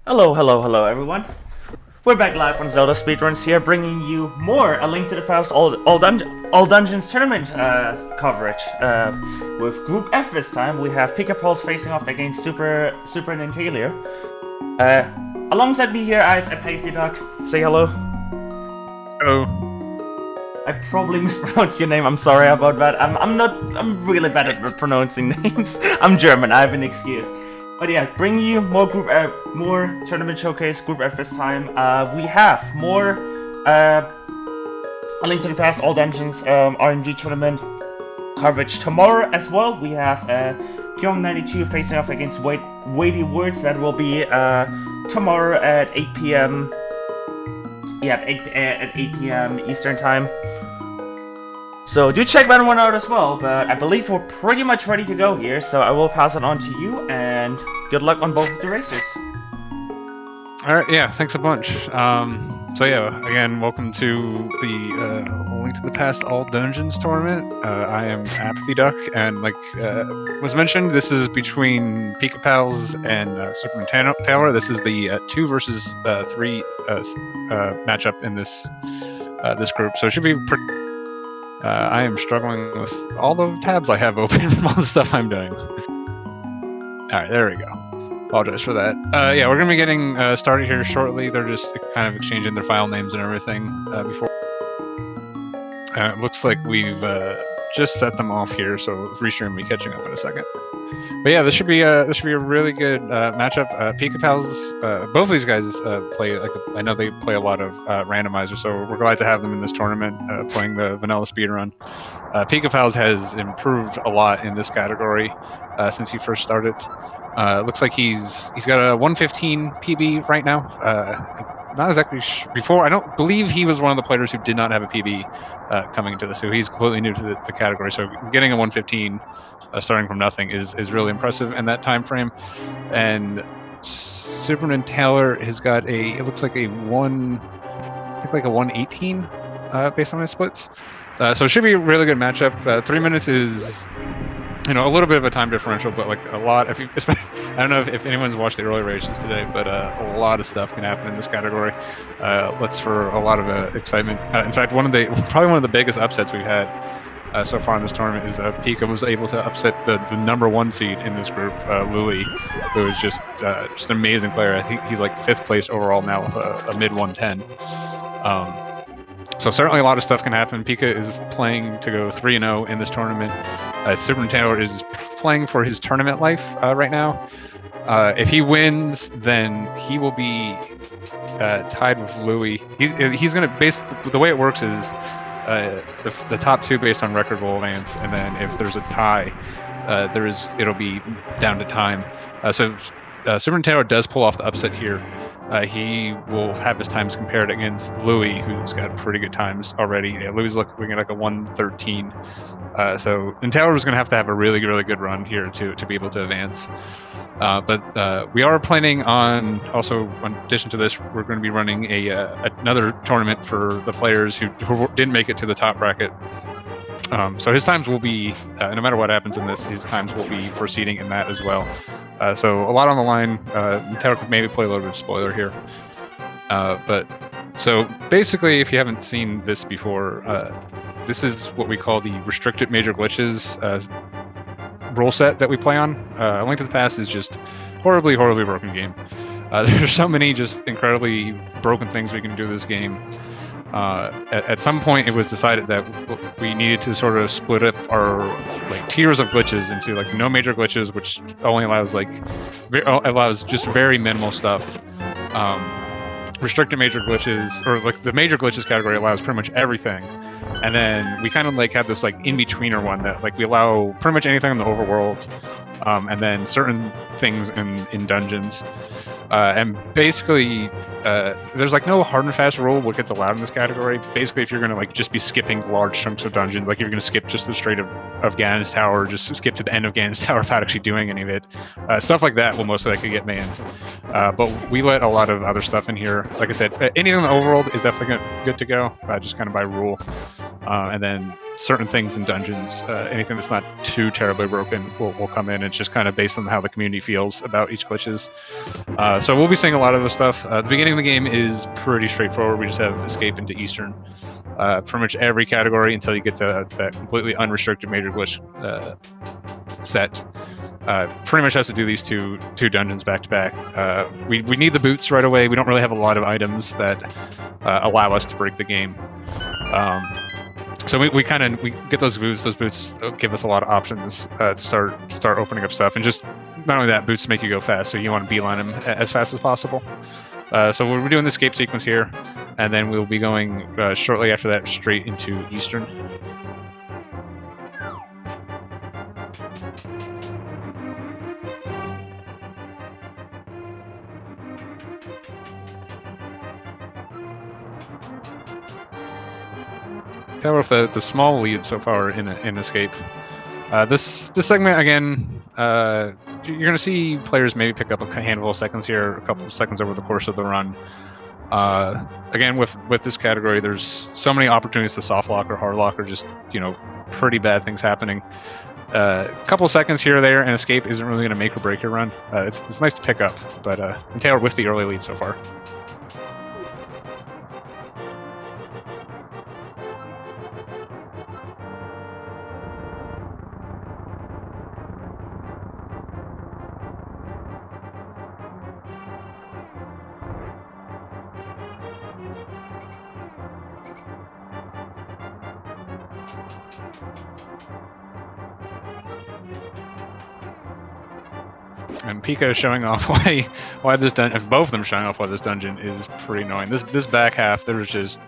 Hello, everyone. We're back live on ZeldaSpeedRuns here, bringing you more A Link to the Past all Dungeons tournament coverage. With Group F this time, we have Pikapals facing off against SuperNinTaylor. Alongside me here, I have ALttP. Say hello. Hello. I probably mispronounced your name. I'm sorry about that. I'm really bad at pronouncing names. I'm German. I have an excuse. But yeah, bring you more more tournament showcase Group F this time. We have more A Link to the Past All Dungeons RMG tournament coverage tomorrow as well. We have Kyong92 facing off against Weighty Words. That will be tomorrow at 8 p.m. Yeah, at 8 p.m. Eastern time. So do check that one out as well, but I believe we're pretty much ready to go here, so I will pass it on to you, and good luck on both of the races. Alright, yeah, thanks a bunch. So yeah, again, welcome to the Link to the Past All Dungeons tournament. I am ALttP, and like was mentioned, this is between Pikapals and SuperNinTaylor. This is the 2 versus 3 matchup in this group, so it should be I am struggling with all the tabs I have open from all the stuff I'm doing. Alright, there we go. Apologize for that. Yeah, we're going to be getting started here shortly. They're just kind of exchanging their file names and everything before. It looks like we've just set them off here, so Restream will be catching up in a second. But yeah, this should be a really good matchup. Pikapals, both of these guys play I know they play a lot of randomizers, so we're glad to have them in this tournament playing the vanilla speedrun. Pikapals has improved a lot in this category since he first started. Looks like he's got a 115 PB right now. Not exactly before. I don't believe he was one of the players who did not have a PB coming into this, so he's completely new to the category. So getting a 115 starting from nothing is really impressive in that time frame. And SuperNinTaylor has got it looks like a 118 based on his splits. So it should be a really good matchup. 3 minutes is a little bit of a time differential, but like a lot. I don't know if anyone's watched the early races today, but a lot of stuff can happen in this category. Let's for a lot of excitement. In fact, probably one of the biggest upsets we've had so far in this tournament is Pika was able to upset the number 1 seed in this group, Louis, who is just an amazing player. I think he's like 5th place overall now with a mid 110. So certainly a lot of stuff can happen. Pika is playing to go 3-0 in this tournament. SuperNinTaylor is playing for his tournament life right now. If he wins, then he will be tied with Louis. He's going to the way it works is the top 2 based on record will advance, and then if there's a tie, it'll be down to time. So SuperNinTaylor does pull off the upset here. He will have his times compared against Louis, who's got pretty good times already. Yeah, Louis is looking at like a 113. So Taylor was going to have a really, really good run here to be able to advance. But we are planning on also, in addition to this, we're going to be running another tournament for the players who didn't make it to the top bracket. So his times will be, no matter what happens in this, his times will be for seeding in that as well. So a lot on the line. Taylor could maybe play a little bit of spoiler here. But so basically, if you haven't seen this before, this is what we call the restricted major glitches rule set that we play on. A Link to the Past is just horribly, horribly broken game. There's so many just incredibly broken things we can do this game. At some point, it was decided that we needed to sort of split up our tiers of glitches into no major glitches, which only allows just very minimal stuff. Restricted major glitches, or the major glitches category, allows pretty much everything. And then we kind of have this in-betweener one that we allow pretty much anything in the overworld, and then certain things in dungeons. And basically, there's no hard and fast rule what gets allowed in this category. Basically, if you're going to just be skipping large chunks of dungeons, if you're going to skip just the straight of Ganon's Tower, just skip to the end of Ganon's Tower without actually doing any of it, stuff like that will most likely get banned. But we let a lot of other stuff in here. Like I said, anything in the overworld is definitely good to go, just kind of by rule. And then certain things in dungeons. Anything that's not too terribly broken will come in. It's just kind of based on how the community feels about each glitches. So we'll be seeing a lot of this stuff. The beginning of the game is pretty straightforward. We just have escape into Eastern. Pretty much every category until you get to that completely unrestricted major glitch set. Pretty much has to do these two dungeons back to back. We need the boots right away. We don't really have a lot of items that allow us to break the game. So we get those boots. Those boots give us a lot of options to start opening up stuff, and just not only that, boots make you go fast. So you want to beeline them as fast as possible. So we're doing the escape sequence here, and then we'll be going shortly after that straight into Eastern. Taylor with the small lead so far in escape. This segment again, you're going to see players maybe pick up a handful of seconds here, a couple of seconds over the course of the run. Again, with this category, there's so many opportunities to soft lock or hard lock, or just pretty bad things happening. A couple of seconds here or there, and escape isn't really going to make or break your run. It's nice to pick up, but Taylor with the early lead so far. And Pika is showing off why this dungeon, both of them showing off why this dungeon is pretty annoying. This back half, there was just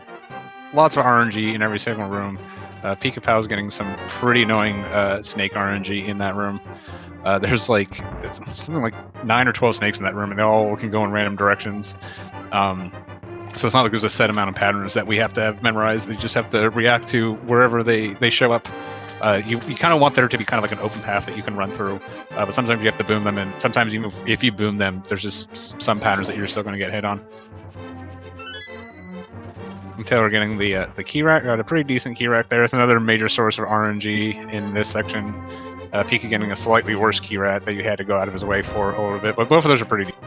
lots of RNG in every single room. Pikapals getting some pretty annoying snake RNG in that room. There's like something like 9 or 12 snakes in that room, and they all can go in random directions. So it's not like there's a set amount of patterns that we have to have memorized. They just have to react to wherever they show up. You kind of want there to be kind of like an open path that you can run through, but sometimes you have to boom them, and sometimes even if you boom them, there's just some patterns that you're still going to get hit on. And Taylor getting the key rack, got a pretty decent key rack there. It's another major source of RNG in this section. Pika getting a slightly worse key rack that you had to go out of his way for a little bit, but both of those are pretty decent.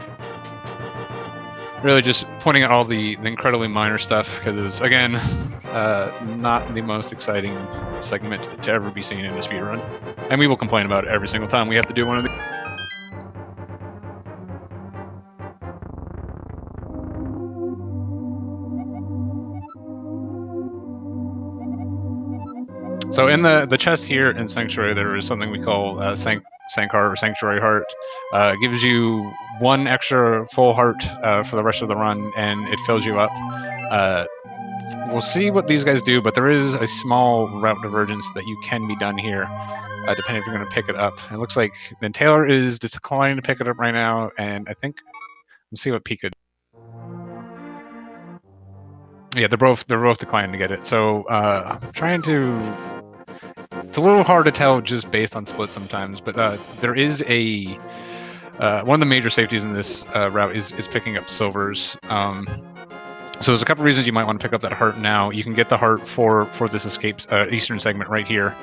Really just pointing out all the incredibly minor stuff, because it's, again, not the most exciting segment to ever be seen in a speedrun. And we will complain about it every single time we have to do one of these. So in the chest here in Sanctuary, there is something we call Sank Heart or Sanctuary Heart. Gives you 1 extra full heart for the rest of the run, and it fills you up. We'll see what these guys do, but there is a small route divergence that you can be done here, depending if you're going to pick it up. It looks like then Taylor is declining to pick it up right now, and I think let's see what Pika. Yeah, they're both declining to get it. So I'm trying to. It's a little hard to tell just based on splits sometimes, but there is a one of the major safeties in this route is picking up silvers. So there's a couple reasons you might want to pick up that heart now. You can get the heart for this escape Eastern segment right here.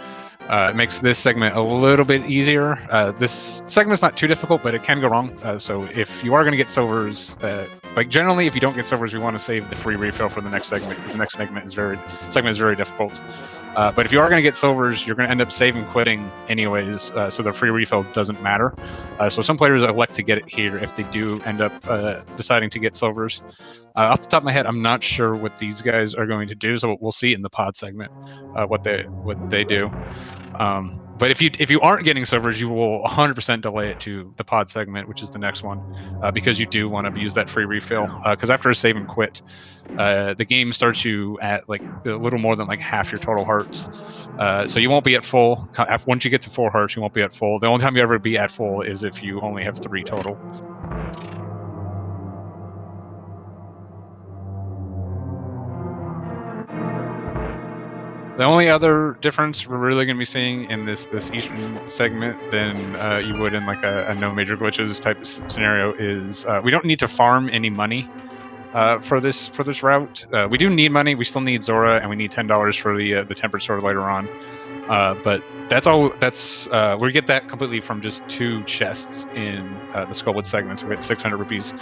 It makes this segment a little bit easier. This segment's not too difficult, but it can go wrong. So if you are going to get silvers, like generally, if you don't get silvers, we want to save the free refill for the next segment, because the next segment is very difficult. But if you are going to get silvers, you're going to end up saving quitting anyways, so the free refill doesn't matter. So some players elect to get it here if they do end up deciding to get silvers. Off the top of my head, I'm not sure what these guys are going to do, so we'll see in the pod segment what they do. But if you aren't getting silvers, you will 100% delay it to the pod segment, which is the next one, because you do want to use that free refill. Because after a save and quit, the game starts you at like a little more than like half your total hearts. So you won't be at full. Once you get to 4 hearts, you won't be at full. The only time you ever be at full is if you only have 3 total. The only other difference we're really going to be seeing in this Eastern segment than you would in like a no major glitches type scenario is we don't need to farm any money for this route. We do need money. We still need Zora, and we need $10 for the tempered sword later on. But that's all. That's we get that completely from just 2 chests in the Skullwood segments. We get 600 rupees,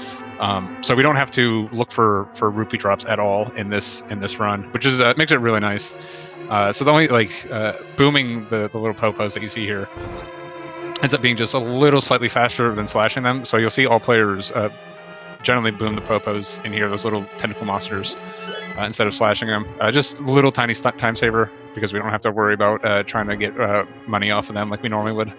so we don't have to look for rupee drops at all in this run, which is makes it really nice. So the only booming the little popos that you see here ends up being just a little slightly faster than slashing them. So you'll see all players generally boom the popos in here, those little tentacle monsters, instead of slashing them. Just a little tiny time saver because we don't have to worry about trying to get money off of them like we normally would.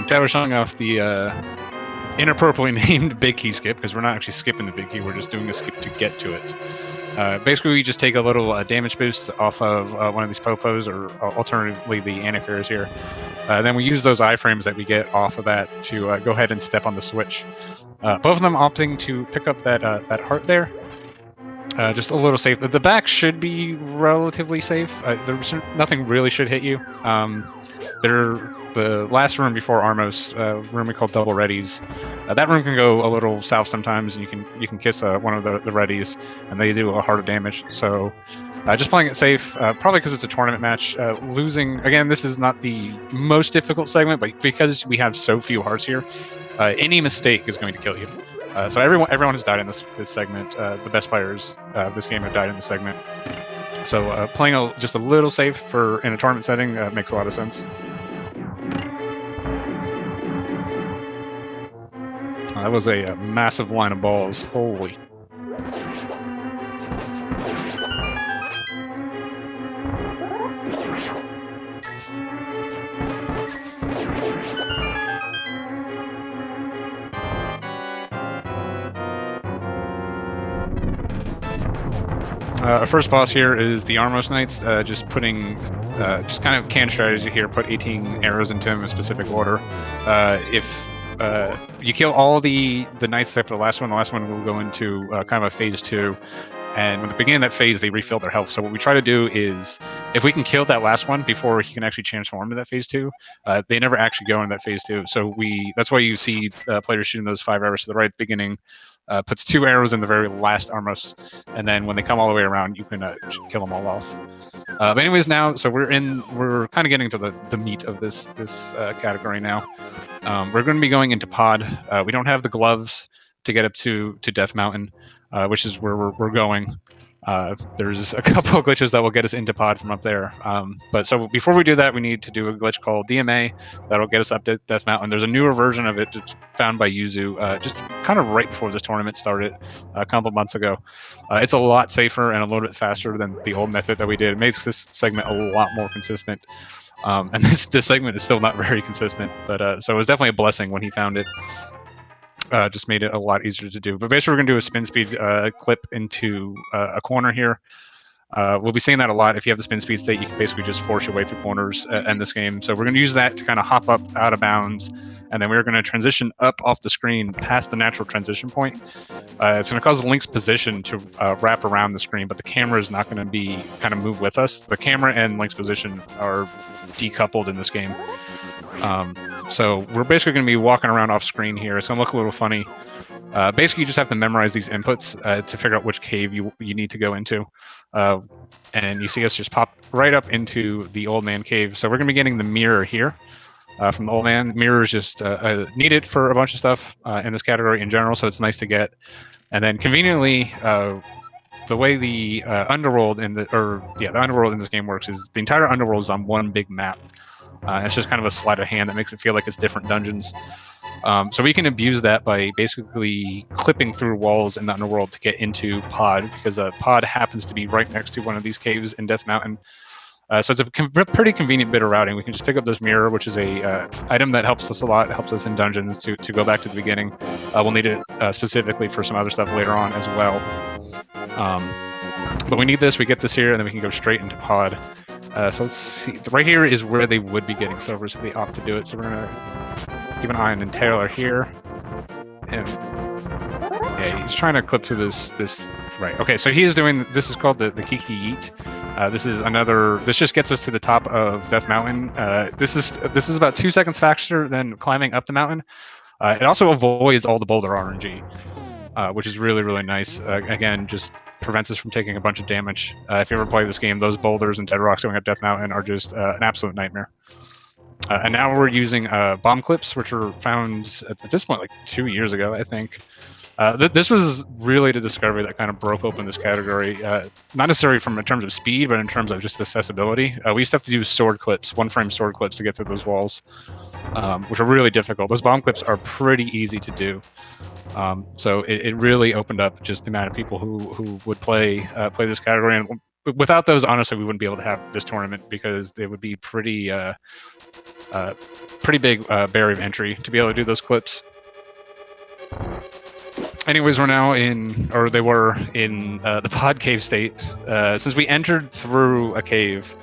Taylor's showing off the inappropriately named big key skip because we're not actually skipping the big key, we're just doing a skip to get to it. Basically, we just take a little damage boost off of one of these popos, or alternatively the antifares here. Then we use those iframes that we get off of that to go ahead and step on the switch. Both of them opting to pick up that heart there. Just a little safe. The back should be relatively safe. Nothing really should hit you. The last room before Armos, room we call Double Readies, that room can go a little south sometimes, and you can kiss one of the Readies, and they do a heart of damage. So just playing it safe, probably because it's a tournament match. Losing, again, this is not the most difficult segment, but because we have so few hearts here, any mistake is going to kill you. So everyone has died in this segment. The best players of this game have died in this segment. So playing just a little safe in a tournament setting makes a lot of sense. That was a massive line of balls. Holy. Our first boss here is the Armos Knights, just putting, just kind of can strategy here, put 18 arrows into them in a specific order. If you kill all the knights except for the last one will go into kind of a phase 2, and at the beginning of that phase they refill their health. So what we try to do is, if we can kill that last one before he can actually transform to that phase 2, they never actually go into that phase 2. So that's why you see players shooting those 5 arrows to the right beginning, puts 2 arrows in the very last Armos, and then when they come all the way around, you can kill them all off. But anyways, now, so we're kind of getting to the meat of this category now. We're going to be going into pod. We don't have the gloves to get up to Death Mountain, which is where we're going. There's a couple of glitches that will get us into pod from up there. But so before we do that, we need to do a glitch called DMA that'll get us up to Death Mountain. There's a newer version of it that's found by Yuzu just kind of right before this tournament started a couple months ago. It's a lot safer and a little bit faster than the old method that we did. It makes this segment a lot more consistent. And this segment is still not very consistent, but so it was definitely a blessing when he found it. Just made it a lot easier to do. But basically, we're going to do a spin speed clip into a corner here. We'll be seeing that a lot. If you have the spin speed state, you can basically just force your way through corners in this game. So we're going to use that to kind of hop up out of bounds, and then we're going to transition up off the screen past the natural transition point. It's going to cause Link's position to wrap around the screen, but the camera is not going to be kind of move with us. The camera and Link's position are decoupled in this game. So we're basically going to be walking around off screen here. It's going to look a little funny. Basically, you just have to memorize these inputs to figure out which cave you need to go into. And you see us just pop right up into the Old Man Cave. So we're going to be getting the mirror here from the Old Man. Mirror is just needed for a bunch of stuff in this category in general, so it's nice to get. And then conveniently, the way the underworld the underworld in this game works is the entire underworld is on one big map. It's just kind of a sleight of hand that makes it feel like it's different dungeons. So we can abuse that by basically clipping through walls in the underworld to get into pod, because pod happens to be right next to one of these caves in Death Mountain. So it's a pretty convenient bit of routing. We can just pick up this mirror, which is a item that helps us a lot. It helps us in dungeons to go back to the beginning. We'll need it specifically for some other stuff later on as well. But we need this. We get this here, and then we can go straight into pod. So let's see. Right here is where they would be getting silver, so they opt to do it. So we're going to keep an eye on Taylor here. And yeah, He's trying to clip through this. Right. Okay. So he is doing. This is called the Kiki Yeet. This is another. This just gets us to the top of Death Mountain. This is about 2 seconds faster than climbing up the mountain. It also avoids all the boulder RNG, which is really nice. Again, just prevents us from taking a bunch of damage. If you ever play this game, those boulders and dead rocks going up Death Mountain are just an absolute nightmare. And now we're using bomb clips, which were found at this point like 2 years ago, I think. This was really the discovery that kind of broke open this category, not necessarily in terms of speed, but in terms of just accessibility. We used to have to do sword clips, one-frame sword clips to get through those walls, which are really difficult. Those bomb clips are pretty easy to do. So it really opened up just the amount of people who would play this category. And without those, honestly, we wouldn't be able to have this tournament because it would be pretty big barrier of entry to be able to do those clips. Anyways, we're now they were in the pod cave state. Since we entered through a cave,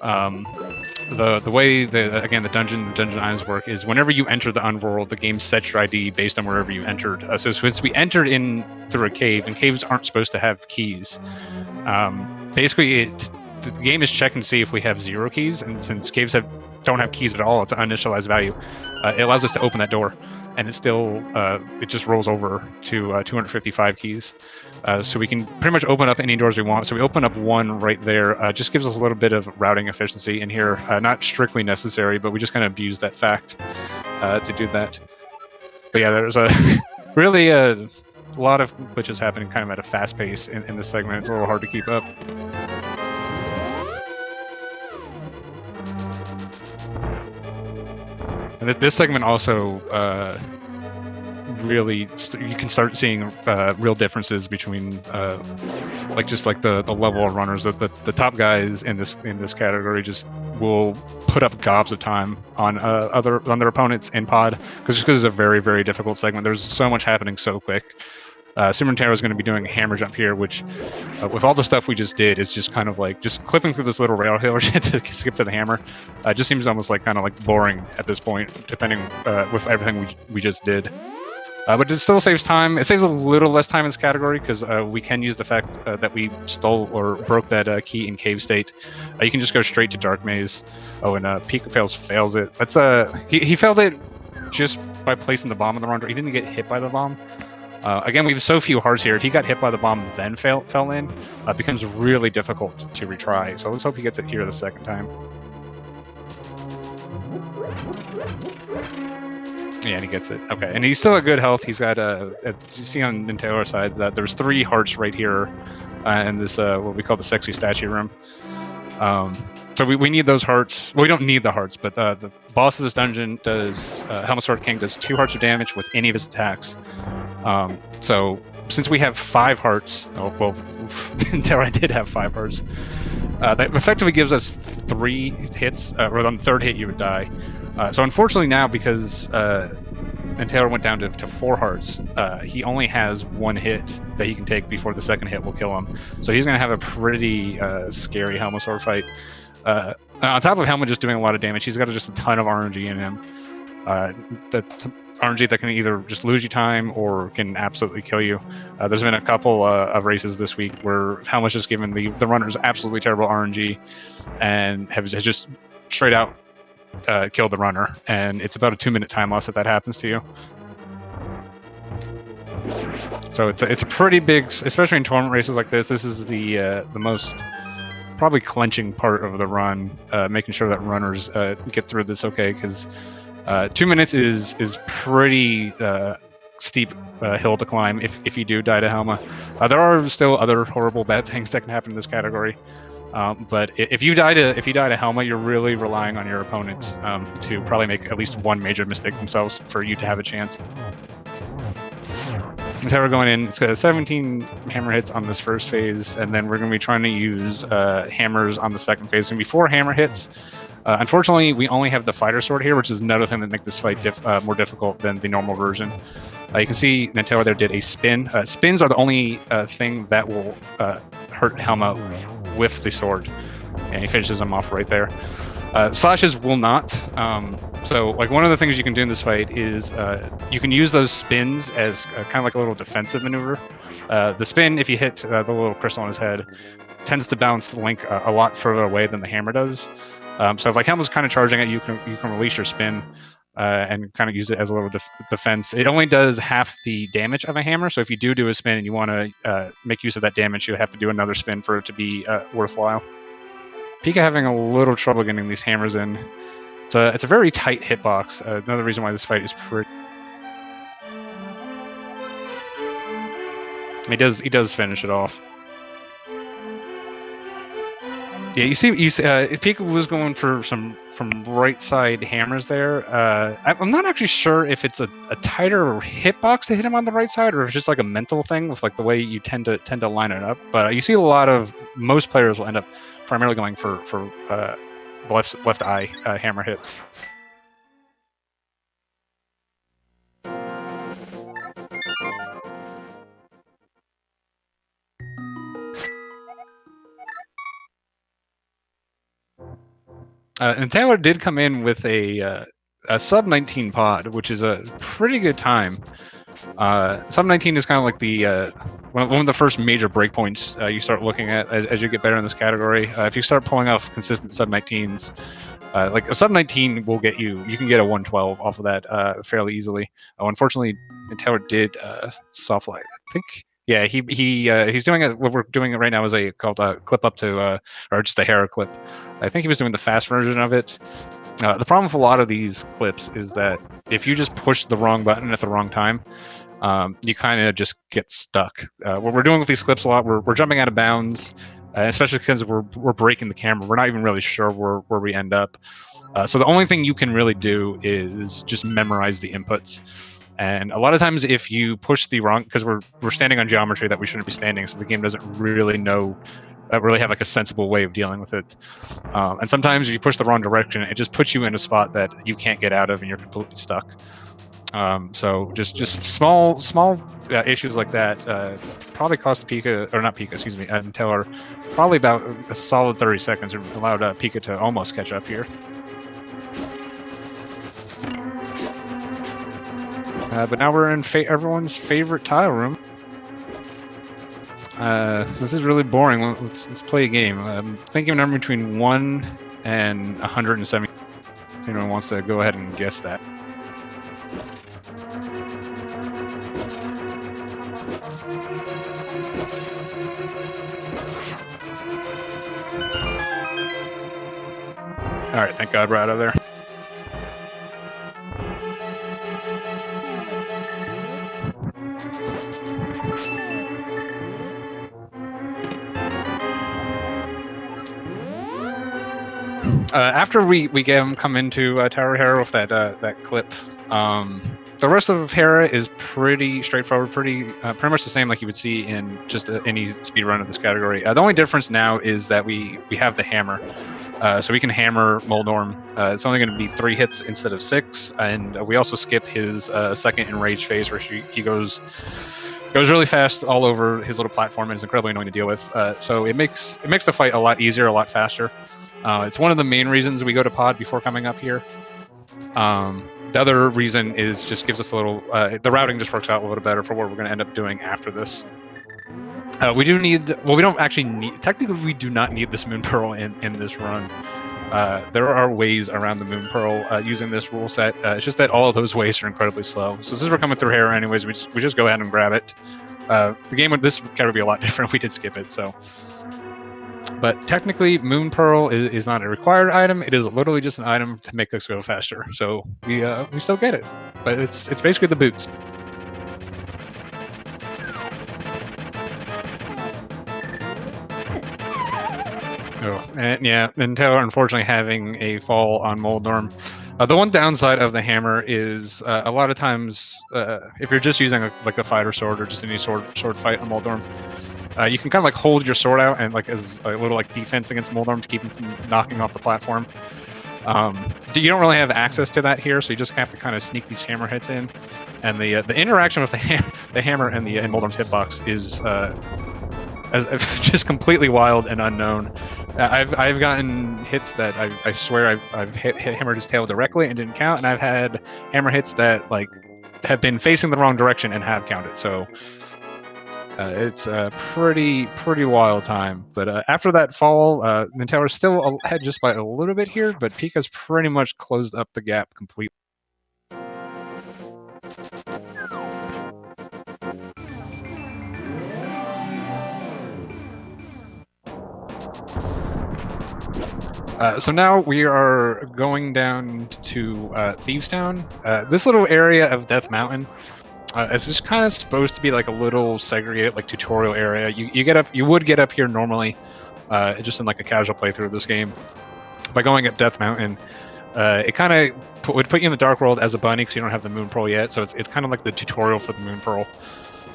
the way the dungeon islands work is whenever you enter the Unworld, the game sets your ID based on wherever you entered. So since we entered in through a cave, and caves aren't supposed to have keys, basically the game is checking to see if we have 0 keys, and since caves don't have keys at all, it's an uninitialized value. It allows us to open that door. And it still, it just rolls over to 255 keys. So we can pretty much open up any doors we want. So we open up one right there. Just gives us a little bit of routing efficiency in here. Not strictly necessary, but we just kind of abuse that fact to do that. But yeah, there's really a lot of glitches happening kind of at a fast pace in this segment. It's a little hard to keep up. And this segment also really you can start seeing real differences between the level of runners. The top guys in this category just will put up gobs of time on their opponents in pod because it's a very difficult segment. There's so much happening so quick. SuperNinTaylor is going to be doing a hammer jump here, which, with all the stuff we just did, is just kind of like just clipping through this little rail hill to skip to the hammer. Just seems almost like kind of like boring at this point, depending with everything we just did. But it still saves time. It saves a little less time in this category because we can use the fact that we stole or broke that key in cave state. You can just go straight to Dark Maze. Oh, and Pikapals fails it. That's he failed it just by placing the bomb in the wrong door. He didn't get hit by the bomb. Again, we have so few hearts here. If he got hit by the bomb and then fell in, it becomes really difficult to retry. So let's hope he gets it here the second time. Yeah, and he gets it. Okay, and he's still at good health. He's got you see on NinTaylor's side that there's 3 hearts right here in this what we call the sexy statue room. So we need those hearts. Well, we don't need the hearts, but the boss of this dungeon does Helmet Sword King does 2 hearts of damage with any of his attacks. So since we have 5 hearts, until I did have 5 hearts, that effectively gives us 3 hits, or on the 3rd hit you would die. So unfortunately now, because NinTaylor went down to 4 hearts, he only has 1 hit that he can take before the 2nd hit will kill him. So he's going to have a pretty scary Helmet Sword fight. On top of Helmet just doing a lot of damage, he's got just a ton of RNG in him. RNG that can either just lose you time or can absolutely kill you. There's been a couple of races this week where Helmet's just given the runners absolutely terrible RNG and has just straight out killed the runner. And it's about a 2-minute time loss if that happens to you. So it's a pretty big, especially in tournament races like this. This is the most probably clenching part of the run, making sure that runners get through this okay, because 2 minutes is pretty steep hill to climb if you do die to Helma. There are still other horrible bad things that can happen in this category, but if you die to Helma, you're really relying on your opponent to probably make at least one major mistake themselves for you to have a chance. So we're going in. It's got 17 hammer hits on this first phase, and then we're going to be trying to use hammers on the second phase. And before hammer hits, unfortunately, we only have the fighter sword here, which is another thing that makes this fight more difficult than the normal version. You can see NinTaylor there did a spin. Spins are the only thing that will hurt Helma with the sword, and he finishes him off right there. Slashes will not. So like one of the things you can do in this fight is you can use those spins as kind of like a little defensive maneuver. The spin, if you hit the little crystal on his head, tends to bounce Link a lot further away than the hammer does. So if like Helm's kind of charging it, you can release your spin and kind of use it as a little defense. It only does half the damage of a hammer, so if you do a spin and you want to make use of that damage, you have to do another spin for it to be worthwhile. Pika having a little trouble getting these hammers in. It's a very tight hitbox. Another reason why this fight is pretty. He does finish it off. Yeah, you see, Pika was going for some right side hammers there. I'm not actually sure if it's a tighter hitbox to hit him on the right side, or if it's just like a mental thing with like the way you tend to line it up. But you see most players will end up primarily going for left eye hammer hits. And Taylor did come in with a sub 19 pod, which is a pretty good time. Sub 19 is kind of like the one of the first major breakpoints you start looking at as you get better in this category. If you start pulling off consistent sub 19s, like a sub 19 will get you can get a 112 off of that fairly easily. Unfortunately, Taylor did soft light. I think. Yeah, he's doing it. What we're doing right now is called a clip up to, or just a Hera clip. I think he was doing the fast version of it. The problem with a lot of these clips is that if you just push the wrong button at the wrong time, you kind of just get stuck. What we're doing with these clips a lot, we're jumping out of bounds, especially because we're breaking the camera. We're not even really sure where we end up. So the only thing you can really do is just memorize the inputs. And a lot of times, if you push the wrong, because we're standing on geometry that we shouldn't be standing, so the game doesn't really have like a sensible way of dealing with it. And sometimes if you push the wrong direction, it just puts you in a spot that you can't get out of, and you're completely stuck. So just small issues like that probably cost Pika, or not Pika, excuse me, and Taylor probably about a solid 30 seconds, or allowed Pika to almost catch up here. But now we're in everyone's favorite tile room. This is really boring. Let's play a game. I'm thinking a number between 1 and 170. If anyone wants to go ahead and guess that. All right, thank God we're out of there. After we get him come into Tower Hera with that clip, the rest of Hera is pretty straightforward, pretty much the same like you would see in just any speedrun of this category. The only difference now is that we have the hammer, so we can hammer Moldorm. It's only going to be 3 hits instead of 6, and we also skip his second enraged phase, where he goes really fast all over his little platform and is incredibly annoying to deal with. So it makes the fight a lot easier, a lot faster. It's one of the main reasons we go to pod before coming up here. The other reason is just gives us a little... the routing just works out a little better for what we're going to end up doing after this. We do need... Well, we don't actually need... Technically, we do not need this Moon Pearl in this run. There are ways around the Moon Pearl using this rule set. It's just that all of those ways are incredibly slow. So since we're coming through Hera anyways, we just go ahead and grab it. The game with this category would be a lot different if we did skip it, so... But technically, Moon Pearl is not a required item. It is literally just an item to make us go faster. So we still get it, but it's basically the boots. Oh, and yeah, and Taylor unfortunately having a fall on Moldorm. The one downside of the hammer is a lot of times, if you're just using like a fighter sword or just any sword fight on Moldorm, you can kind of like hold your sword out and like as a little like defense against Moldorm to keep him from knocking off the platform. You don't really have access to that here, so you just have to kind of sneak these hammer hits in, and the interaction with the hammer and Moldorm's hitbox is just completely wild and unknown. I've gotten hits that I swear I've hammered his tail directly and didn't count, and I've had hammer hits that like have been facing the wrong direction and have counted. So it's a pretty wild time. But after that fall, NinTaylor's still ahead just by a little bit here, but Pika's pretty much closed up the gap completely. So now we are going down to Thieves Town. This little area of Death Mountain is just kind of supposed to be like a little segregated like tutorial area. You would get up here normally, just in like a casual playthrough of this game. By going up Death Mountain, it kind of would put you in the Dark World as a bunny because you don't have the Moon Pearl yet. So it's kind of like the tutorial for the Moon Pearl.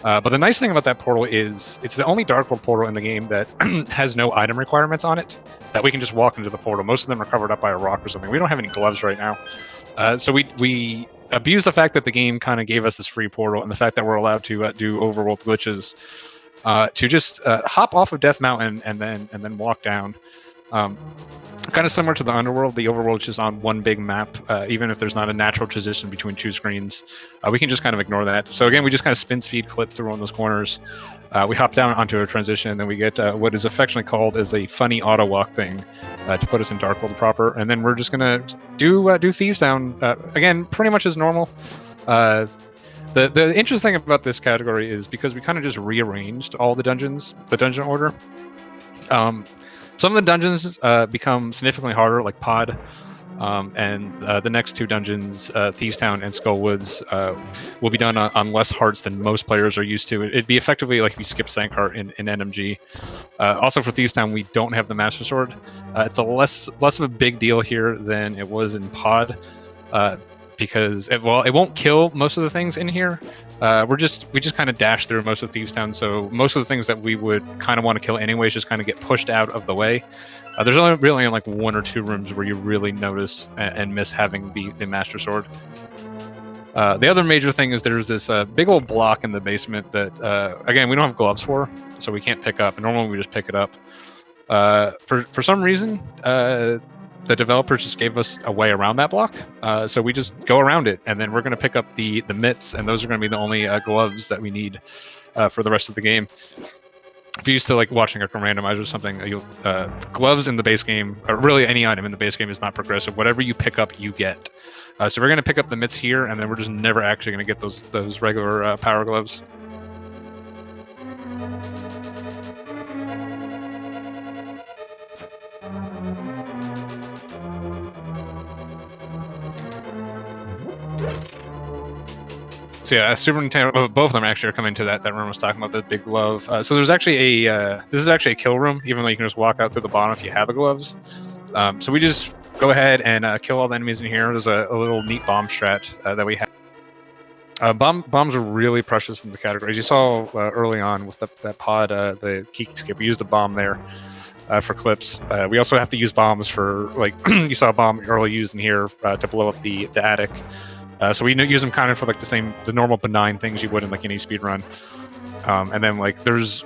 But the nice thing about that portal is it's the only Dark World portal in the game that has no item requirements on it, that we can just walk into the portal. Most of them are covered up by a rock or something. We don't have any gloves right now. So we abuse the fact that the game kind of gave us this free portal and the fact that we're allowed to do overworld glitches to just hop off of Death Mountain and then walk down. Kind of similar to the Underworld, the Overworld is just on one big map. Even if there's not a natural transition between two screens, we can just kind of ignore that. So again, we just kind of spin speed clip through one of those corners. We hop down onto a transition, and then we get what is affectionately called as a funny auto walk thing to put us in Dark World proper. And then we're just gonna do Thieves Town again, pretty much as normal. The interesting thing about this category is because we kind of just rearranged all the dungeons, the dungeon order. Some of the dungeons become significantly harder, like Pod, and the next two dungeons, Thieves Town and Skullwoods, will be done on less hearts than most players are used to. It'd be effectively like if you skip Sankheart in RMG. Also for Thieves Town, we don't have the Master Sword. It's a less of a big deal here than it was in Pod. Because it won't kill most of the things in here. We just kind of dash through most of Thieves Town, so most of the things that we would kind of want to kill anyways just kind of get pushed out of the way. There's only really like one or two rooms where you really notice and miss having the Master Sword. The other major thing is there's this big old block in the basement that again we don't have gloves for, so we can't pick up. And normally we just pick it up. For some reason, the developers just gave us a way around that block, so we just go around it, and then we're going to pick up the mitts, and those are going to be the only gloves that we need for the rest of the game. If you're used to like watching a randomizer or something, gloves in the base game, or really any item in the base game, is not progressive. Whatever you pick up, you get. So we're going to pick up the mitts here, and then we're just never actually going to get those regular power gloves. So yeah, SuperNinTaylor, both of them actually are coming to that room I was talking about, the big glove. So there's actually this is actually a kill room, even though you can just walk out through the bottom if you have the gloves. So we just go ahead and kill all the enemies in here. There's a little neat bomb strat that we have. Bombs are really precious in the categories. You saw early on with that pod, the Kiki skip, we used a bomb there for clips. We also have to use bombs for, like, you saw a bomb early used in here to blow up the attic. So we use them kind of for like the normal benign things you would in like any speedrun. And then like there's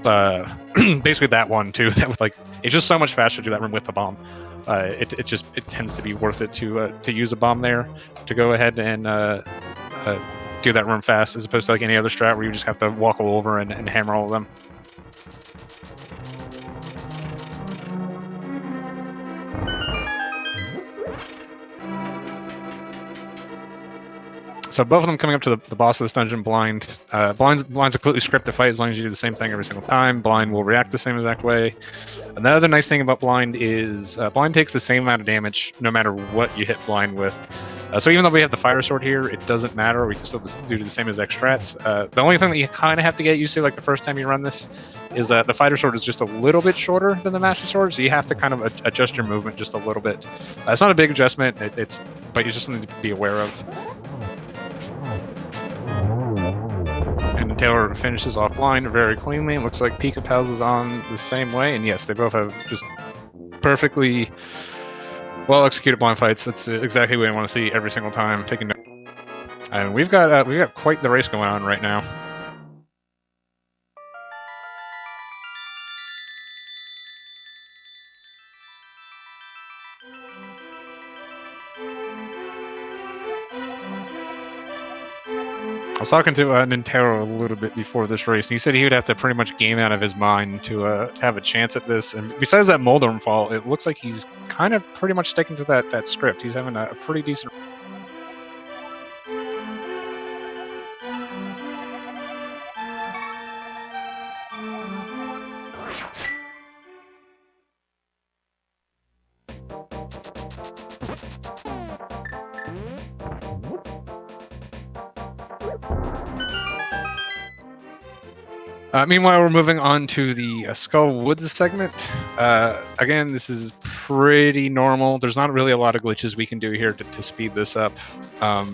basically that one too. That was like it's just so much faster to do that room with the bomb. It tends to be worth it to use a bomb there to go ahead and do that room fast, as opposed to like any other strat where you just have to walk all over and hammer all of them. So both of them coming up to the boss of this dungeon, Blind. Blind's a completely scripted fight as long as you do the same thing every single time. Blind will react the same exact way. And the other nice thing about Blind is Blind takes the same amount of damage no matter what you hit Blind with. So even though we have the Fire Sword here, it doesn't matter. We can still do the same exact strats. The only thing that you kind of have to get used to, like the first time you run this, is that the Fighter Sword is just a little bit shorter than the Master Sword, so you have to kind of adjust your movement just a little bit. It's not a big adjustment, but it's just something to be aware of. And Taylor finishes off Blind very cleanly. It looks like Pikapals is on the same way, and yes, they both have just perfectly well executed blind fights. That's exactly what I want to see every single time. And we've got quite the race going on right now. was talking to Nintendo a little bit before this race, and he said he would have to pretty much game out of his mind to have a chance at this. And besides that Moldorm fall, it looks like he's kind of pretty much sticking to that script. He's having a pretty decent. Meanwhile, we're moving on to the Skull Woods segment. Again, this is pretty normal. There's not really a lot of glitches we can do here to speed this up.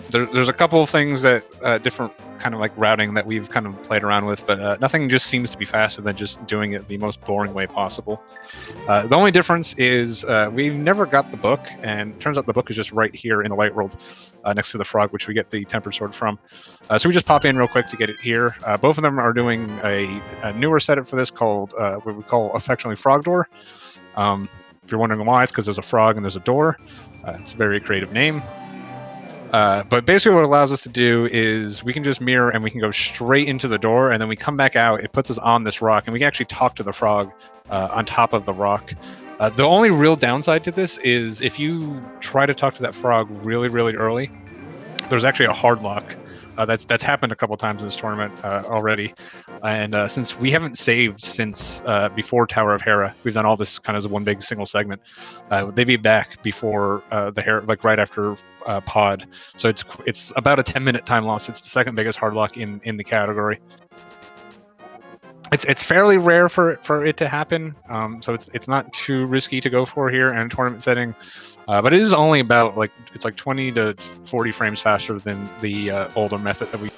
There's a couple of things that different kind of like routing that we've kind of played around with, but nothing just seems to be faster than just doing it the most boring way possible. The only difference is we've never got the book, and it turns out the book is just right here in the light world next to the frog, which we get the tempered sword from. So we just pop in real quick to get it here. Both of them are doing a newer setup for this called what we call affectionately Frog Door. If you're wondering why, it's because there's a frog and there's a door. It's a very creative name. But basically what it allows us to do is we can just mirror and we can go straight into the door, and then we come back out. It puts us on this rock, and we can actually talk to the frog on top of the rock. The only real downside to this is if you try to talk to that frog really, really early, there's actually a hard lock. That's happened a couple times in this tournament already, and since we haven't saved since before Tower of Hera, we've done all this kind of as one big single segment. They be back before the Hera, like right after Pod, so it's about a 10-minute time loss. It's the second biggest hard lock in the category. It's fairly rare for it to happen, so it's not too risky to go for here in a tournament setting. But it is only about it's like 20 to 40 frames faster than the older method that we.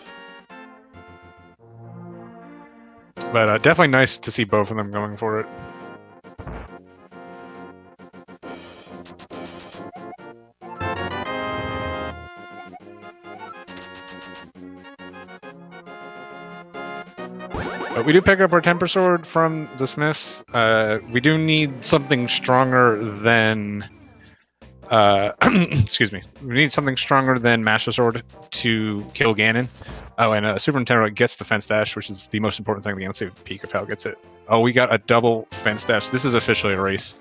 But definitely nice to see both of them going for it. We do pick up our temper sword from the smiths. We do need something stronger than. Excuse me. We need something stronger than Master Sword to kill Ganon. Oh, and SuperNinTaylor gets the fence dash, which is the most important thing. Let's see if Pikapals gets it. Oh, we got a double fence dash. This is officially a race.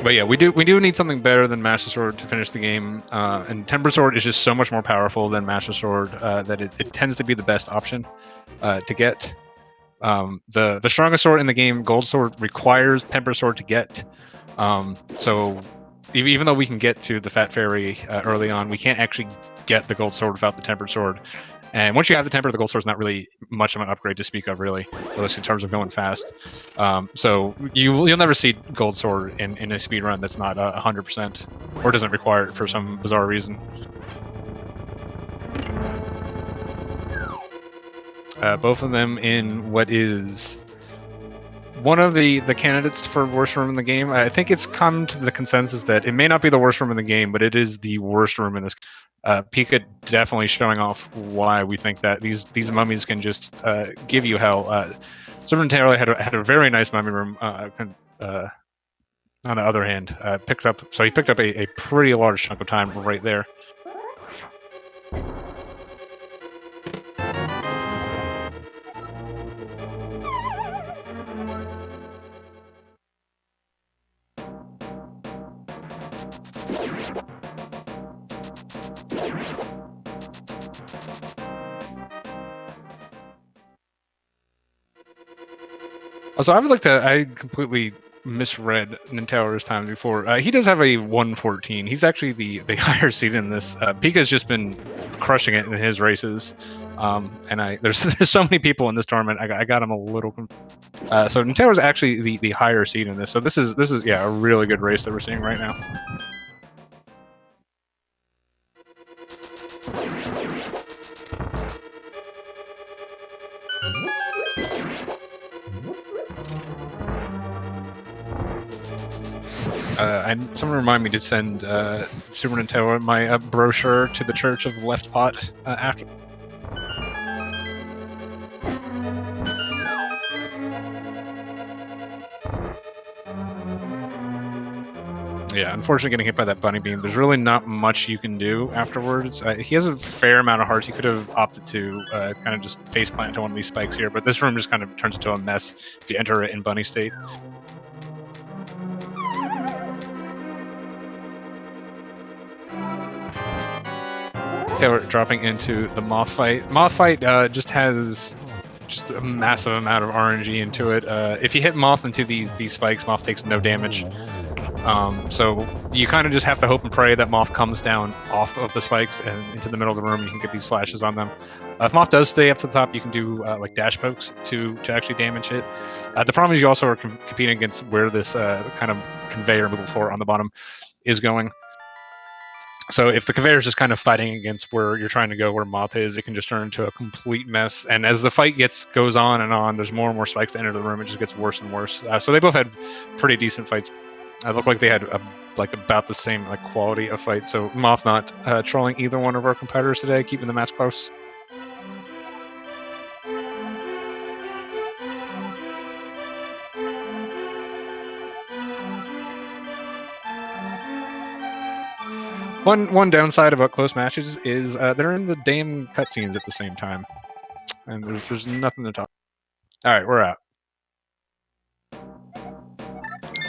But yeah, we do need something better than Master Sword to finish the game. And Temper Sword is just so much more powerful than Master Sword that it tends to be the best option to get. The strongest sword in the game, Gold Sword, requires Temper Sword to get. So even though we can get to the Fat Fairy early on, we can't actually get the Gold Sword without the Tempered Sword. And once you have the Temper, the Gold Sword's not really much of an upgrade to speak of, really, at least in terms of going fast. So you'll never see Gold Sword in a speed run that's not 100%, or doesn't require it for some bizarre reason. Both of them in what is one of the candidates for worst room in the game. I think it's come to the consensus that it may not be the worst room in the game, but it is the worst room in this. Pika definitely showing off why we think that these mummies can just give you hell. SuperNinTaylor had a very nice mummy room. On the other hand, he picked up a pretty large chunk of time right there. So I completely misread Nintendo's time before. He does have a 114. He's actually the higher seed in this. Pika's just been crushing it in his races. And there's so many people in this tournament. I got him a little. So Nintendo's actually the higher seed in this. So this is a really good race that we're seeing right now. And someone remind me to send SuperNinTaylor my brochure to the Church of Left Pot after. Yeah, unfortunately getting hit by that bunny beam, there's really not much you can do afterwards. He has a fair amount of hearts. He could have opted to kind of just face plant into one of these spikes here, but this room just kind of turns into a mess if you enter it in bunny state. Taylor dropping into the moth fight. Moth fight just has just a massive amount of RNG into it. If you hit moth into these spikes, moth takes no damage. So you kind of just have to hope and pray that moth comes down off of the spikes and into the middle of the room, and you can get these slashes on them. If moth does stay up to the top, you can do like dash pokes to actually damage it. The problem is you also are competing against where this kind of conveyor middle floor on the bottom is going. So if the conveyor is just kind of fighting against where you're trying to go, where moth is, it can just turn into a complete mess. And as the fight goes on and on, there's more and more spikes to enter the room. It just gets worse and worse. So they both had pretty decent fights. It looked like they had about the same quality of fight. So moth not trolling either one of our competitors today, keeping the match close. One downside about close matches is they're in the damn cutscenes at the same time, and there's nothing to talk. All right, we're out.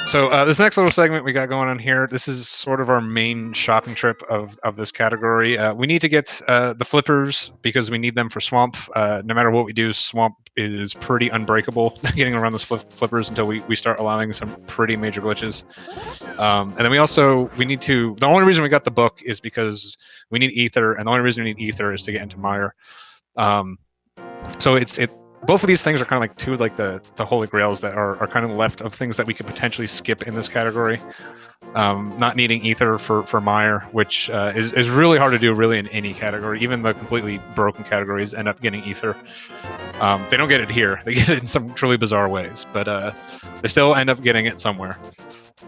So this next little segment we got going on here, this is sort of our main shopping trip of this category. We need to get the flippers because we need them for Swamp. No matter what we do, Swamp is pretty unbreakable getting around those flippers until we start allowing some pretty major glitches. And then we need to, the only reason we got the book is because we need Ether, and the only reason we need Ether is to get into Mire. So both of these things are kind of like two the holy grails that are kind of left of things that we could potentially skip in this category. Not needing Ether for Mire, which is really hard to do really in any category. Even the completely broken categories end up getting Ether. They don't get it here. They get it in some truly bizarre ways, but they still end up getting it somewhere.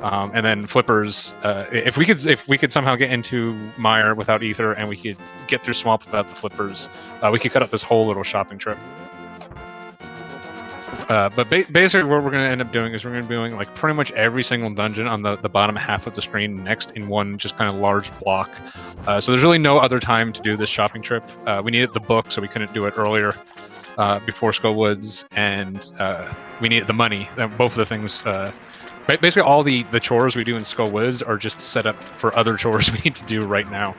And then flippers, if we could somehow get into Mire without Ether and we could get through Swamp without the flippers, we could cut up this whole little shopping trip. But basically what we're going to end up doing is we're going to be doing pretty much every single dungeon on the bottom half of the screen next in one just kind of large block. So there's really no other time to do this shopping trip. We needed the book, so we couldn't do it earlier before Skull Woods, and we needed the money. Both of the things, basically all the chores we do in Skull Woods are just set up for other chores we need to do right now.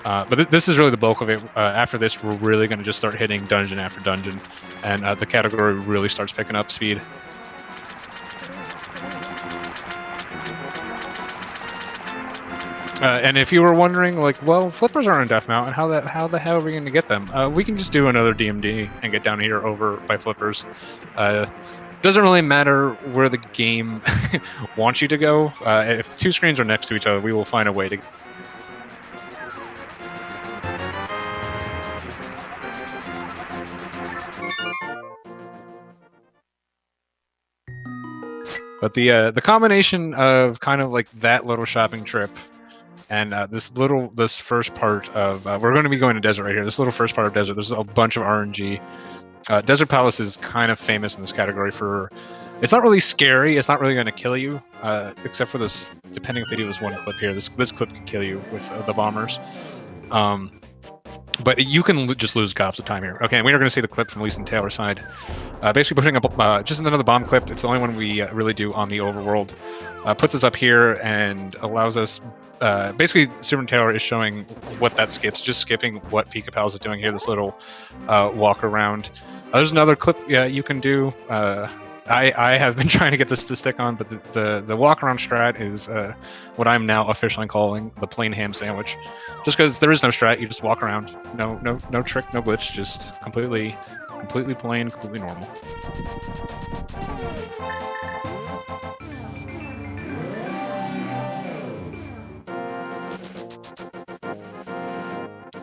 But this is really the bulk of it. After this, we're really going to just start hitting dungeon after dungeon, and the category really starts picking up speed. And if you were wondering, well, flippers are in Death Mountain, how the hell are we going to get them? We can just do another DMD and get down here over by flippers. Doesn't really matter where the game wants you to go. If two screens are next to each other, we will find a way to. But the combination of kind of that little shopping trip and this first part of we're going to be going to desert right here. This little first part of desert, there's a bunch of RNG. Desert Palace is kind of famous in this category for, it's not really scary. It's not really going to kill you, except for this. Depending if they do this one clip here, this clip can kill you with the bombers. But you can just lose gobs of time here. Okay, and we are going to see the clip from SuperNinTaylor's side. Basically putting up just another bomb clip. It's the only one we really do on the overworld. Puts us up here and allows us... basically, SuperNinTaylor is showing what that skips. Just skipping what Pikapals is doing here, this little walk around. There's another clip you can do. I have been trying to get this to stick on, but the walk around strat is what I'm now officially calling the plain ham sandwich. Just because there is no strat, you just walk around. No trick, no glitch, just completely plain, completely normal.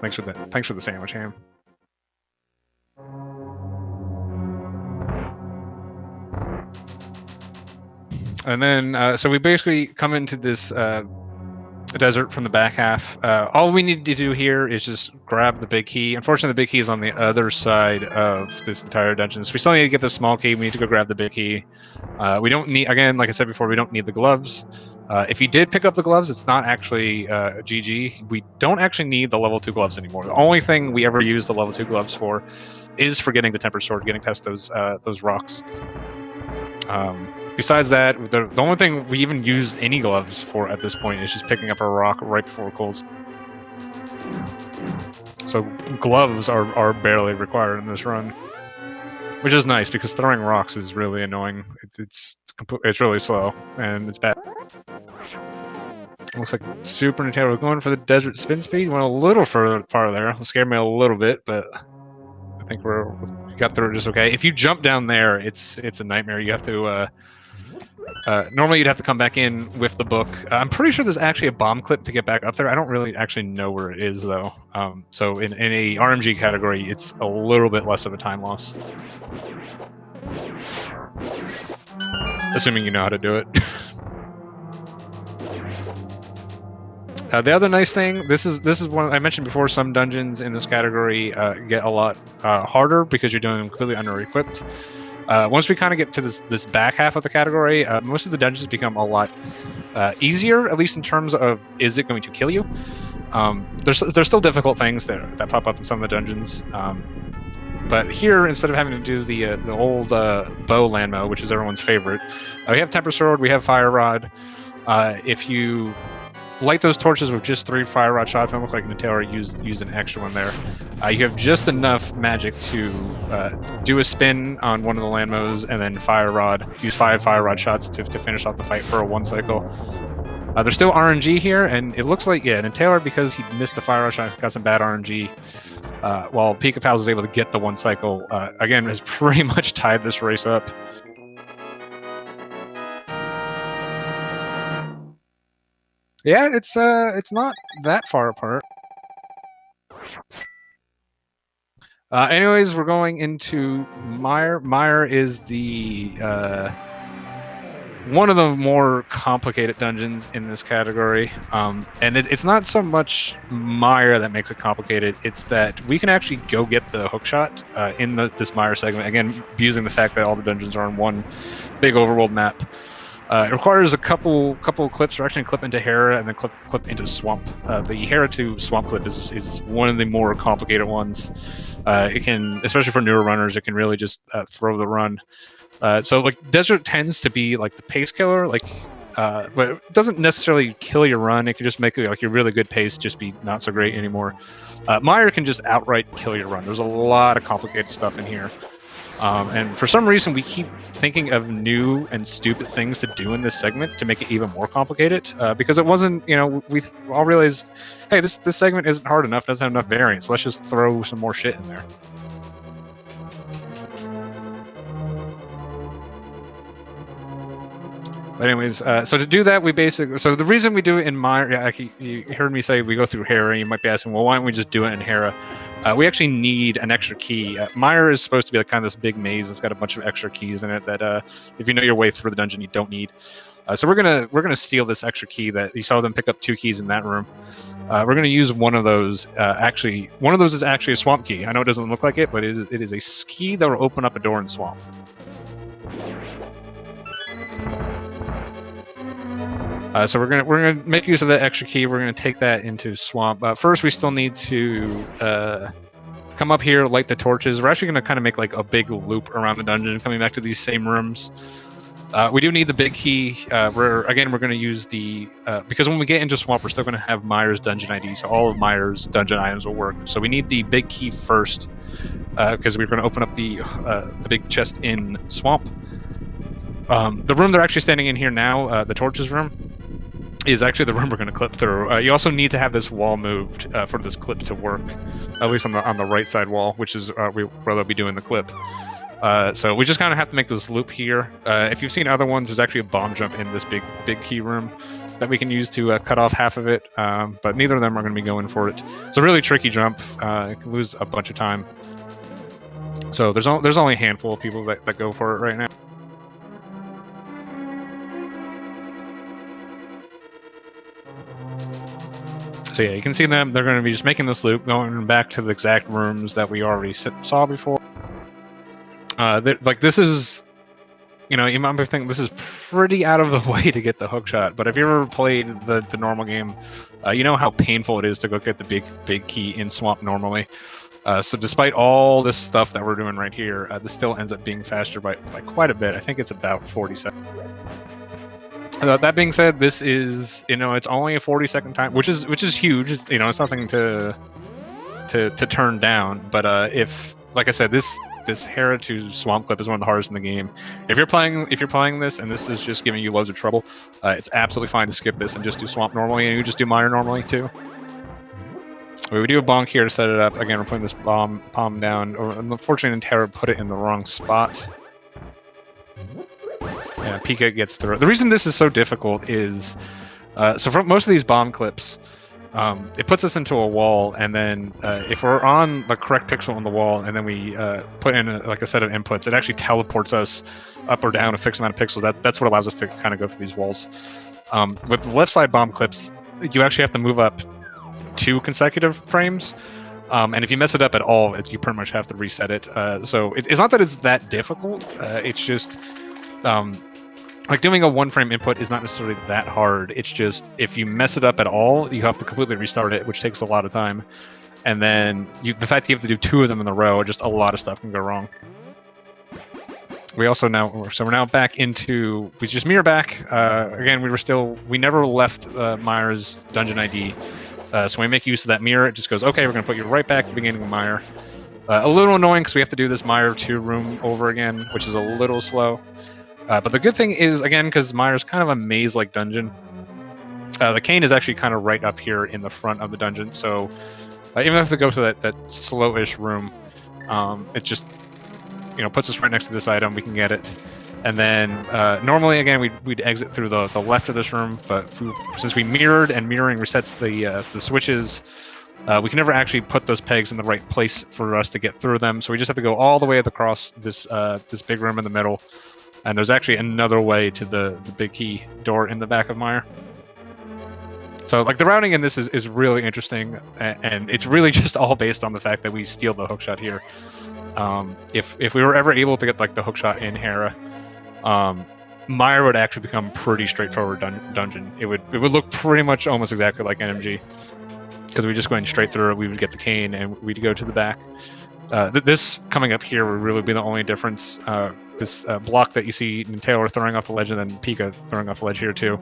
Thanks for the sandwich, ham. And then, so we basically come into this desert from the back half. All we need to do here is just grab the big key. Unfortunately, the big key is on the other side of this entire dungeon. So we still need to get the small key. We need to go grab the big key. We don't need, again, like I said before, we don't need the gloves. If you did pick up the gloves, it's not actually GG. We don't actually need the level 2 gloves anymore. The only thing we ever use the level 2 gloves for is for getting the temper sword, getting past those rocks. Besides that, the only thing we even use any gloves for at this point is just picking up a rock right before cold. So gloves are barely required in this run, which is nice because throwing rocks is really annoying. It's really slow and it's bad. Looks like SuperNinTaylor going for the desert spin speed. Went a little farther there. It scared me a little bit, but I think we got through it just okay. If you jump down there, it's a nightmare. You have to normally you'd have to come back in with the book. I'm pretty sure there's actually a bomb clip to get back up there. I don't really actually know where it is though. So in a RMG category, it's a little bit less of a time loss, assuming you know how to do it. The other nice thing, this is one I mentioned before. Some dungeons in this category get a lot harder because you're doing them completely under-equipped. Once we kind of get to this back half of the category, most of the dungeons become a lot easier, at least in terms of is it going to kill you. There's still difficult things that pop up in some of the dungeons, but here instead of having to do the old bow landmo, which is everyone's favorite, we have temper sword, we have fire rod. If you light those torches with just 3 fire rod shots, it don't look like Nintendo used an extra one there. You have just enough magic to do a spin on one of the landmos and then use 5 fire rod shots to finish off the fight for a 1 cycle. There's still RNG here, and it looks like, Nintendo, because he missed the fire rod shot, got some bad RNG, while Pikapals was able to get the 1 cycle, again, has pretty much tied this race up. Yeah, it's not that far apart. Anyways, we're going into Mire. Mire is the one of the more complicated dungeons in this category, and it's not so much Mire that makes it complicated. It's that we can actually go get the hookshot in this Mire segment, again using the fact that all the dungeons are on one big overworld map. It requires a couple clips, or actually clip into Hera and then clip into Swamp. The Hera to Swamp clip is one of the more complicated ones. It can, especially for newer runners, it can really just throw the run. So like Desert tends to be like the pace killer, but it doesn't necessarily kill your run. It can just make like your really good pace just be not so great anymore. Mire can just outright kill your run. There's a lot of complicated stuff in here. And for some reason, we keep thinking of new and stupid things to do in this segment to make it even more complicated. Because it wasn't, we all realized, hey, this segment isn't hard enough, doesn't have enough variance. Let's just throw some more shit in there. But anyways, so to do that, so the reason we do it in Mire, you heard me say we go through Hera. You might be asking, well, why don't we just do it in Hera? We actually need an extra key. Mire is supposed to be like kind of this big maze. It's got a bunch of extra keys in it that, if you know your way through the dungeon, you don't need. So we're gonna steal this extra key that you saw them pick up 2 keys in that room. We're gonna use one of those. Actually, one of those is actually a swamp key. I know it doesn't look like it, but it is a key that will open up a door in swamp. So we're gonna make use of that extra key. We're gonna take that into Swamp. First, we still need to come up here, light the torches. We're actually gonna kind of make like a big loop around the dungeon, coming back to these same rooms. We do need the big key. We're gonna use the because when we get into Swamp, we're still gonna have Mire's dungeon ID, so all of Mire's dungeon items will work. So we need the big key first because we're gonna open up the big chest in Swamp. The room they're actually standing in here now, the torches room, is actually the room we're going to clip through. You also need to have this wall moved for this clip to work, at least on the right side wall, which is where they'll be doing the clip. So we just kind of have to make this loop here. If you've seen other ones, there's actually a bomb jump in this big key room that we can use to cut off half of it, but neither of them are going to be going for it. It's a really tricky jump. You can lose a bunch of time. So there's only a handful of people that go for it right now. So yeah, you can see them. They're going to be just making this loop, going back to the exact rooms that we already saw before. Like this is you know, you might be thinking this is pretty out of the way to get the hook shot, but if you ever played the normal game, you know how painful it is to go get the big key in Swamp normally. So despite all this stuff that we're doing right here, this still ends up being faster by quite a bit. I think it's about 40 seconds. That being said, this is, you know, it's only a 40-second time, which is huge. It's, you know, it's nothing to turn down. But if, like I said, this Hera to Swamp clip is one of the hardest in the game. If you're playing this and this is just giving you loads of trouble, it's absolutely fine to skip this and just do Swamp normally, and you just do Mire normally too. We do a bonk here to set it up. Again, we're putting this palm down. Unfortunately, Terra put it in the wrong spot. Yeah, Pika gets through. The reason this is so difficult is, so for most of these bomb clips, it puts us into a wall, and then if we're on the correct pixel on the wall, and then we put in like a set of inputs, it actually teleports us up or down a fixed amount of pixels. That's what allows us to kind of go through these walls. With the left side bomb clips, you actually have to move up 2 consecutive frames. And if you mess it up at all, you pretty much have to reset it. So it's not that it's that difficult. It's just like doing a 1-frame input is not necessarily that hard. It's just if you mess it up at all, you have to completely restart it, which takes a lot of time. And then the fact that you have to do 2 of them in a row, just a lot of stuff can go wrong. We also we're now back into, we just mirror back. Again, we never left Mire's dungeon ID. So when we make use of that mirror, it just goes, okay, we're going to put you right back at the beginning of Mire. A little annoying because we have to do this Mire 2 room over again, which is a little slow. But the good thing is, again, because Mire's kind of a maze-like dungeon, the cane is actually kind of right up here in the front of the dungeon. So even if we go to that slow-ish room, it just, you know, puts us right next to this item. We can get it. And then normally, again, we'd exit through the left of this room, but since we mirrored and mirroring resets the switches, we can never actually put those pegs in the right place for us to get through them. So we just have to go all the way across this big room in the middle. And there's actually another way to the big key door in the back of Mire. So like the routing in this is really interesting, and it's really just all based on the fact that we steal the hookshot here. If we were ever able to get like the hookshot in Hera, Mire would actually become pretty straightforward dungeon. It would look pretty much almost exactly like NMG, because we're just going straight through it. We would get the cane and we'd go to the back. This coming up here would really be the only difference. This block that you see Taylor throwing off the ledge, and then Pika throwing off the ledge here too.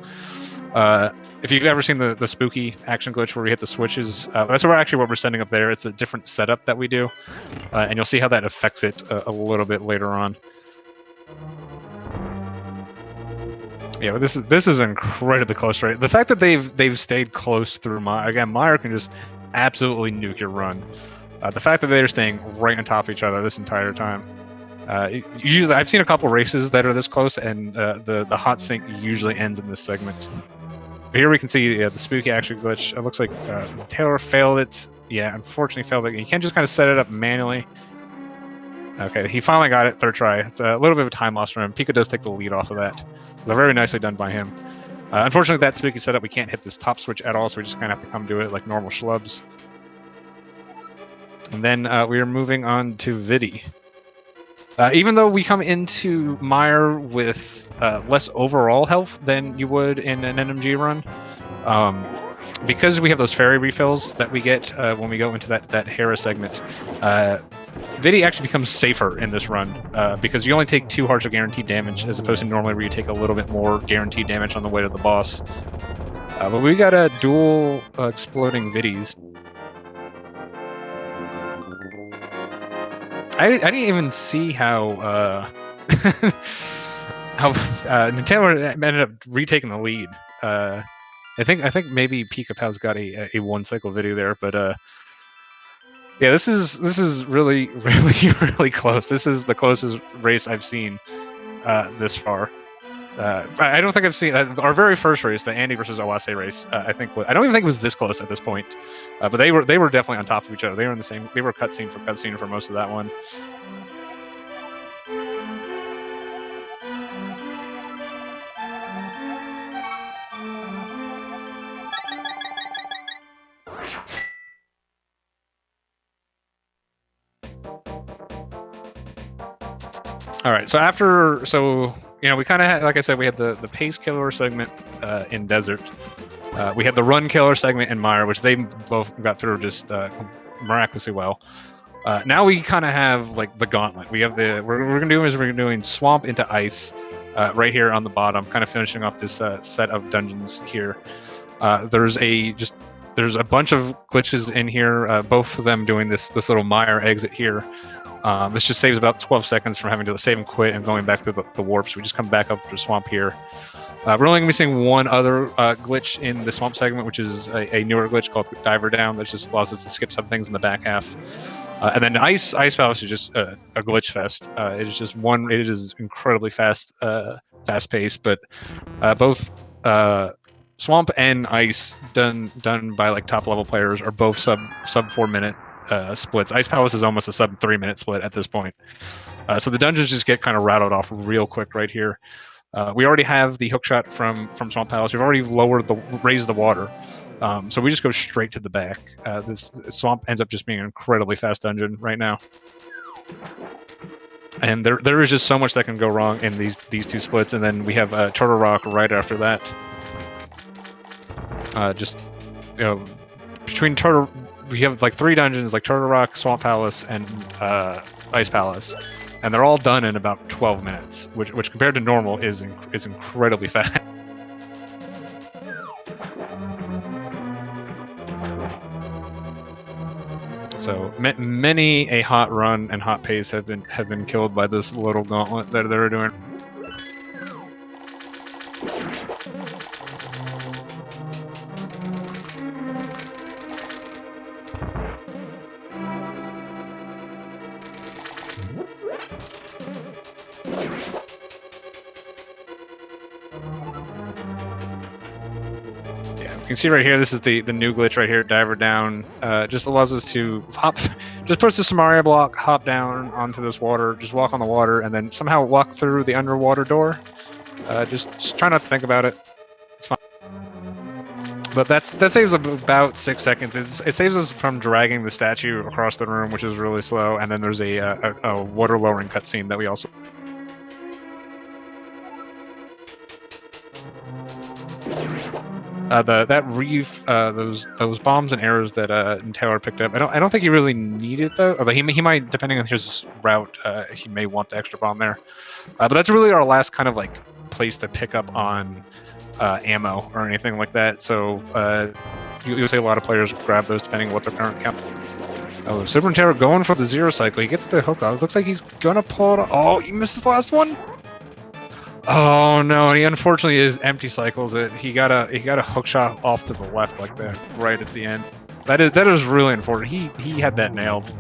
If you've ever seen the spooky action glitch where we hit the switches, that's actually what we're setting up there. It's a different setup that we do, and you'll see how that affects it a little bit later on. Yeah, this is incredibly close, right? The fact that they've stayed close through Mire, again, Mire can just absolutely nuke your run. The fact that they're staying right on top of each other this entire time. Usually, I've seen a couple races that are this close, and the hot sink usually ends in this segment. But here we can see the spooky action glitch. It looks like Taylor failed it. Yeah, unfortunately failed it. You can't just kind of set it up manually. Okay, he finally got it, 3rd try. It's a little bit of a time loss for him. Pika does take the lead off of that. So very nicely done by him. Unfortunately, that spooky setup, we can't hit this top switch at all, so we just kind of have to come to it like normal schlubs. And then we are moving on to Vidi. Even though we come into Mire with less overall health than you would in an NMG run, because we have those fairy refills that we get when we go into that Hera segment, Vidi actually becomes safer in this run because you only take 2 hearts of guaranteed damage as opposed to normally where you take a little bit more guaranteed damage on the way to the boss. But we got a dual exploding Vidis. I didn't even see how Nintendo ended up retaking the lead. I think maybe Pikapals got a 1-cycle video there, but yeah, this is really really close. This is the closest race I've seen this far. I don't think I've seen our very first race, the Andy versus Owase race. I don't even think it was this close at this point, but they were definitely on top of each other. They were in the same. They were cutscene for most of that one. All right, so you know, we kind of had, like I said, we had the pace killer segment in Desert. We had the run killer segment in Mire, which they both got through just miraculously well. Now we kind of have like the gauntlet. We have we're gonna doing swamp into ice right here on the bottom, kind of finishing off this set of dungeons here. There's a bunch of glitches in here, both of them doing this little Mire exit here. This just saves about 12 seconds from having to save and quit and going back to the warps. We just come back up to the swamp here. We're only going to be seeing one other glitch in the swamp segment, which is a newer glitch called Diver Down that just allows us to skip some things in the back half. And then Ice Palace is just a glitch fest. It is just it is incredibly fast paced, but both Swamp and Ice done by like top level players are both sub 4 minute splits. Ice Palace is almost a sub 3 minute split at this point. So the dungeons just get kind of rattled off real quick right here. We already have the hookshot from Swamp Palace. We've already raised the water. So we just go straight to the back. This Swamp ends up just being an incredibly fast dungeon right now. And there is just so much that can go wrong in these two splits. And then we have Turtle Rock right after that. Just, you know, between we have like 3 dungeons, like Turtle Rock, Swamp Palace, and Ice Palace. And they're all done in about 12 minutes, which compared to normal is incredibly fast. So many a hot run and hot pace have been killed by this little gauntlet that they're doing. You can see right here, this is the new glitch right here, Diver Down. Just allows us to hop, just puts the Samaria block, hop down onto this water, just walk on the water, and then somehow walk through the underwater door. Just try not to think about it. It's fine. But that saves about 6 seconds. It saves us from dragging the statue across the room, which is really slow, and then there's a water lowering cutscene that we also... that reef, those bombs and arrows that Taylor picked up, I don't think he really needed though. Although he might, depending on his route, he may want the extra bomb there. But that's really our last kind of like place to pick up on ammo or anything like that. So you'll see a lot of players grab those depending on what their current count. Oh, SuperNinTaylor going for the 0 cycle. He gets the hook off. It looks like he's gonna pull it off. Oh, he missed the last one. Oh no, he unfortunately is empty cycles it. He got a hook shot off to the left like that, right at the end. That is really unfortunate. He had that nailed.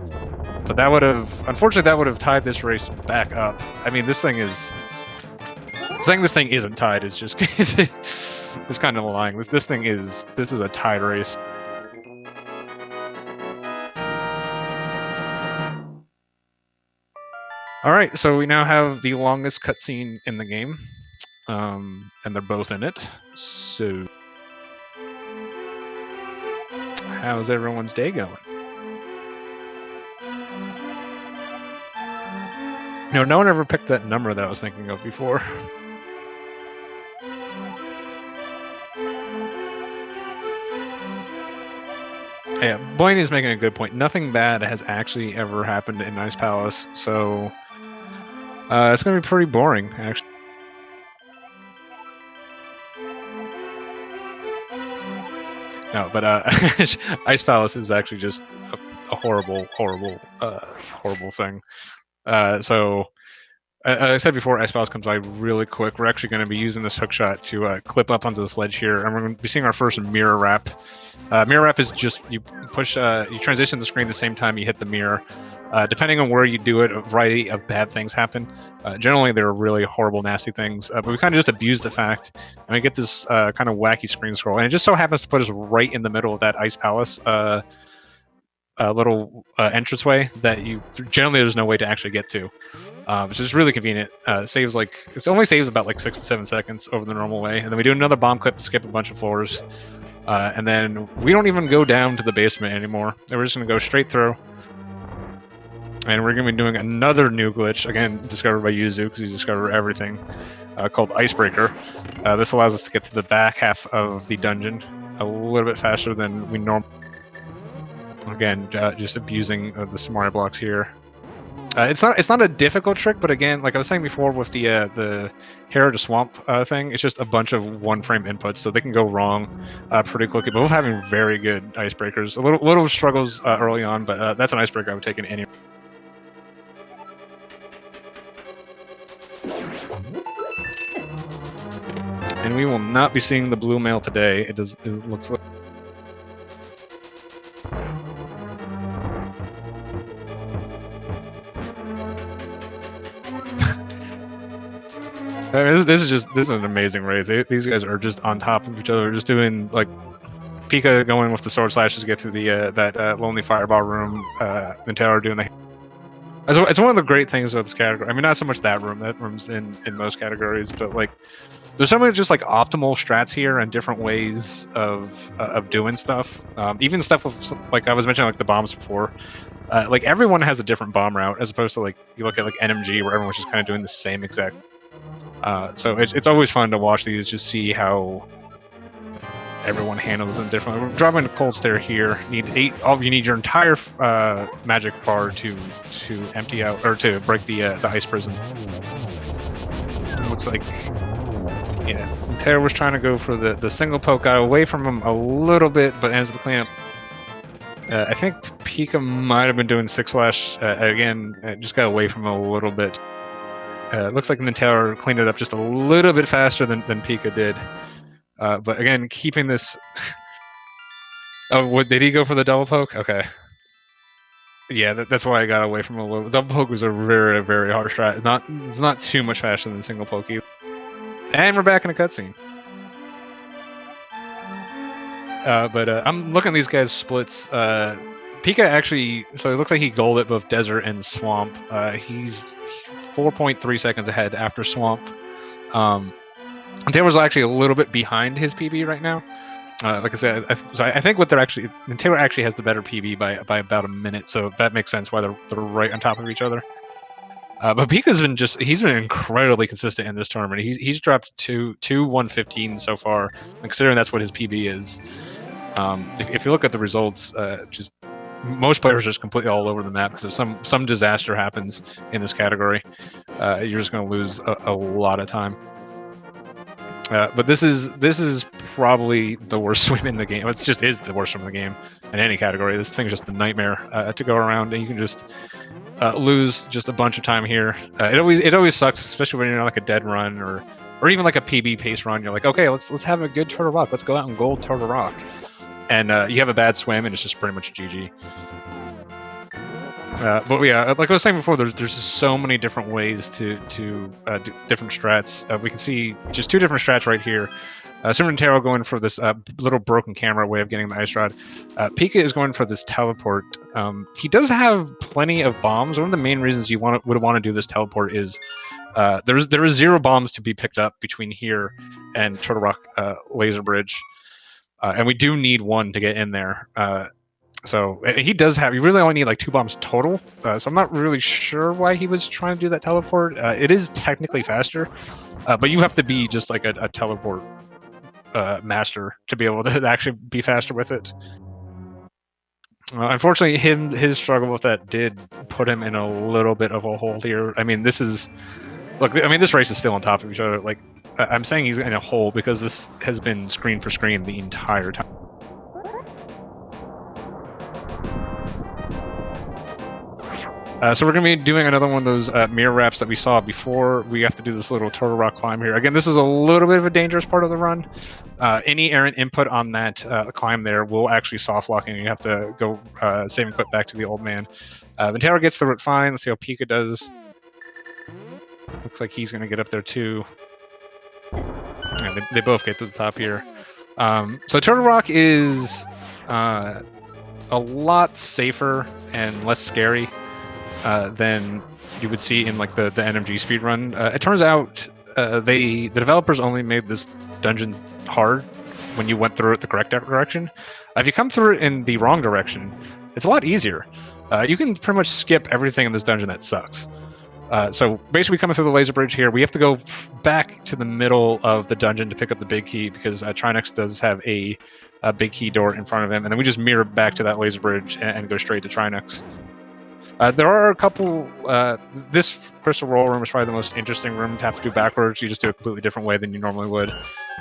But that would have tied this race back up. I mean, this thing is saying this thing isn't tied is just it's kind of lying. This is a tied race. All right, so we now have the longest cutscene in the game, and they're both in it. So, how's everyone's day going? No one ever picked that number that I was thinking of before. Yeah, Boyne is making a good point. Nothing bad has actually ever happened in Ice Palace, so it's going to be pretty boring, actually. No, but Ice Palace is actually just a horrible thing. So, as I said before, Ice Palace comes by really quick. We're actually going to be using this hookshot to clip up onto this ledge here, and we're going to be seeing our first mirror wrap. Mirror wrap is just you push, you transition the screen the same time you hit the mirror. Depending on where you do it, a variety of bad things happen. Generally, they're really horrible, nasty things, but we kind of just abuse the fact, and we get this kind of wacky screen scroll, and it just so happens to put us right in the middle of that Ice Palace little entranceway that generally there's no way to actually get to, which is really convenient. It only saves about like 6 to 7 seconds over the normal way, and then we do another bomb clip to skip a bunch of floors, and then we don't even go down to the basement anymore. We're just gonna go straight through. And we're going to be doing another new glitch, again, discovered by Yuzu, because he discovered everything, called Icebreaker. This allows us to get to the back half of the dungeon a little bit faster than we normally. Again, just abusing the smarty blocks here. It's not a difficult trick, but again, like I was saying before with the hair to swamp thing, it's just a bunch of one-frame inputs, so they can go wrong pretty quickly. Both having very good icebreakers. A little struggles early on, but that's an icebreaker I would take in any. And we will not be seeing the blue mail today. It looks like. I mean, this is an amazing race. These guys are just on top of each other, just doing like Pika going with the sword slashes to get to the that lonely fireball room. NinTaylor doing the. It's one of the great things about this category. I mean, not so much that room. That room's in most categories, but like, there's so many just like optimal strats here and different ways of doing stuff. Even stuff with, like I was mentioning, like the bombs before. Like everyone has a different bomb route, as opposed to like you look at like NMG where everyone's just kind of doing the same exact. So it's always fun to watch these, just see how everyone handles them differently. We're dropping a cold stare here. You need your entire magic bar to empty out or to break the ice prison. It looks like Taylor was trying to go for the single poke, got away from him a little bit, but ends up cleaning up. I think Pika might have been doing 6-slash again. Just got away from him a little bit. It looks like NinTaylor cleaned it up just a little bit faster than Pika did. But again, keeping this. Oh, did he go for the double poke? Okay. Yeah, that's why I got away from a little. Double poke was a very, very hard strat. It's not too much faster than single poke either. And we're back in a cutscene. But I'm looking at these guys' splits. Pika actually, so it looks like he goaled at both desert and swamp. He's 4.3 seconds ahead after swamp. Taylor's actually a little bit behind his PB right now. Like I said, I think what Taylor actually has the better PB by about a minute, so that makes sense why they're right on top of each other. But Pika's been incredibly consistent in this tournament. He's dropped two 115 so far, considering that's what his PB is. If you look at the results, just most players are just completely all over the map because if some disaster happens in this category, you're just going to lose a lot of time. But this is probably the worst swim in the game. It just is the worst swim in the game in any category. This thing's just a nightmare to go around, and you can just lose just a bunch of time here. It always sucks, especially when you're on like a dead run or even like a PB pace run. You're like, okay, let's have a good Turtle Rock. Let's go out and gold Turtle Rock. And you have a bad swim, and it's just pretty much GG. But yeah, like I was saying before, there's just so many different ways to do different strats. We can see just two different strats right here. SuperNinTaylor going for this little broken camera way of getting the ice rod. Pika is going for this teleport. He does have plenty of bombs. One of the main reasons you would want to do this teleport is there is 0 bombs to be picked up between here and Turtle Rock Laser Bridge. And we do need 1 to get in there. So he really only need like 2 bombs total. So I'm not really sure why he was trying to do that teleport. It is technically faster, but you have to be just like a teleport master to be able to actually be faster with it. Unfortunately, his struggle with that did put him in a little bit of a hole here. I mean, this race is still on top of each other. Like, I'm saying he's in a hole because this has been screen for screen the entire time. So we're going to be doing another one of those mirror wraps that we saw before. We have to do this little Turtle Rock climb here. Again, this is a little bit of a dangerous part of the run. Any errant input on that climb there will actually soft lock, and you have to go save and quit back to the old man. NinTaylor gets through it fine. Let's see how Pika does. Looks like he's going to get up there too. Yeah, they both get to the top here. So Turtle Rock is a lot safer and less scary than you would see in like the RMG speedrun. It turns out the developers only made this dungeon hard when you went through it the correct direction. If you come through it in the wrong direction, it's a lot easier. you can pretty much skip everything in this dungeon that sucks. So basically, coming through the laser bridge here, we have to go back to the middle of the dungeon to pick up the big key because Trinex does have a big key door in front of him, and then we just mirror back to that laser bridge and go straight to Trinex. There are a couple. This crystal roll room is probably the most interesting room to have to do backwards. You just do it a completely different way than you normally would.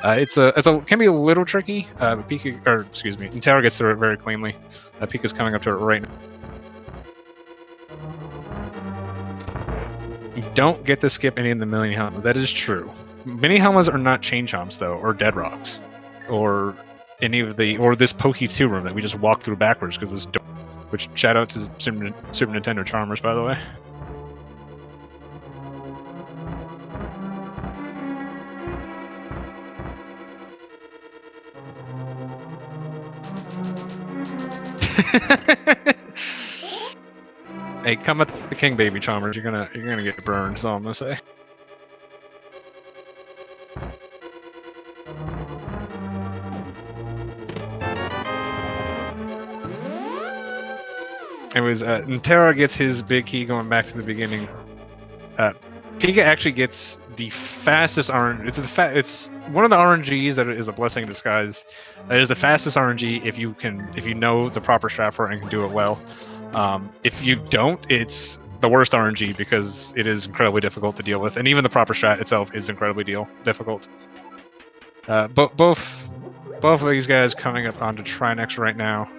It can be a little tricky. But NaTaylor gets through it very cleanly. Pika's coming up to it right now. You don't get to skip any of the mini helmets. That is true. Mini helmets are not chain chomps though, or dead rocks, or any of the this Poke 2 room that we just walk through backwards because this door. Which, shout out to Super Nintendo Charmers, by the way. Hey, come at the king, baby Charmers. You're gonna get burned. That's all I'm gonna say. It was NaTaylor gets his big key going back to the beginning. Pika actually gets the fastest RNG. It's one of the RNGs that is a blessing in disguise. It is the fastest RNG if you know the proper strat for it and can do it well. If you don't, it's the worst RNG because it is incredibly difficult to deal with, and even the proper strat itself is incredibly difficult. Both of these guys coming up onto Trinex right now.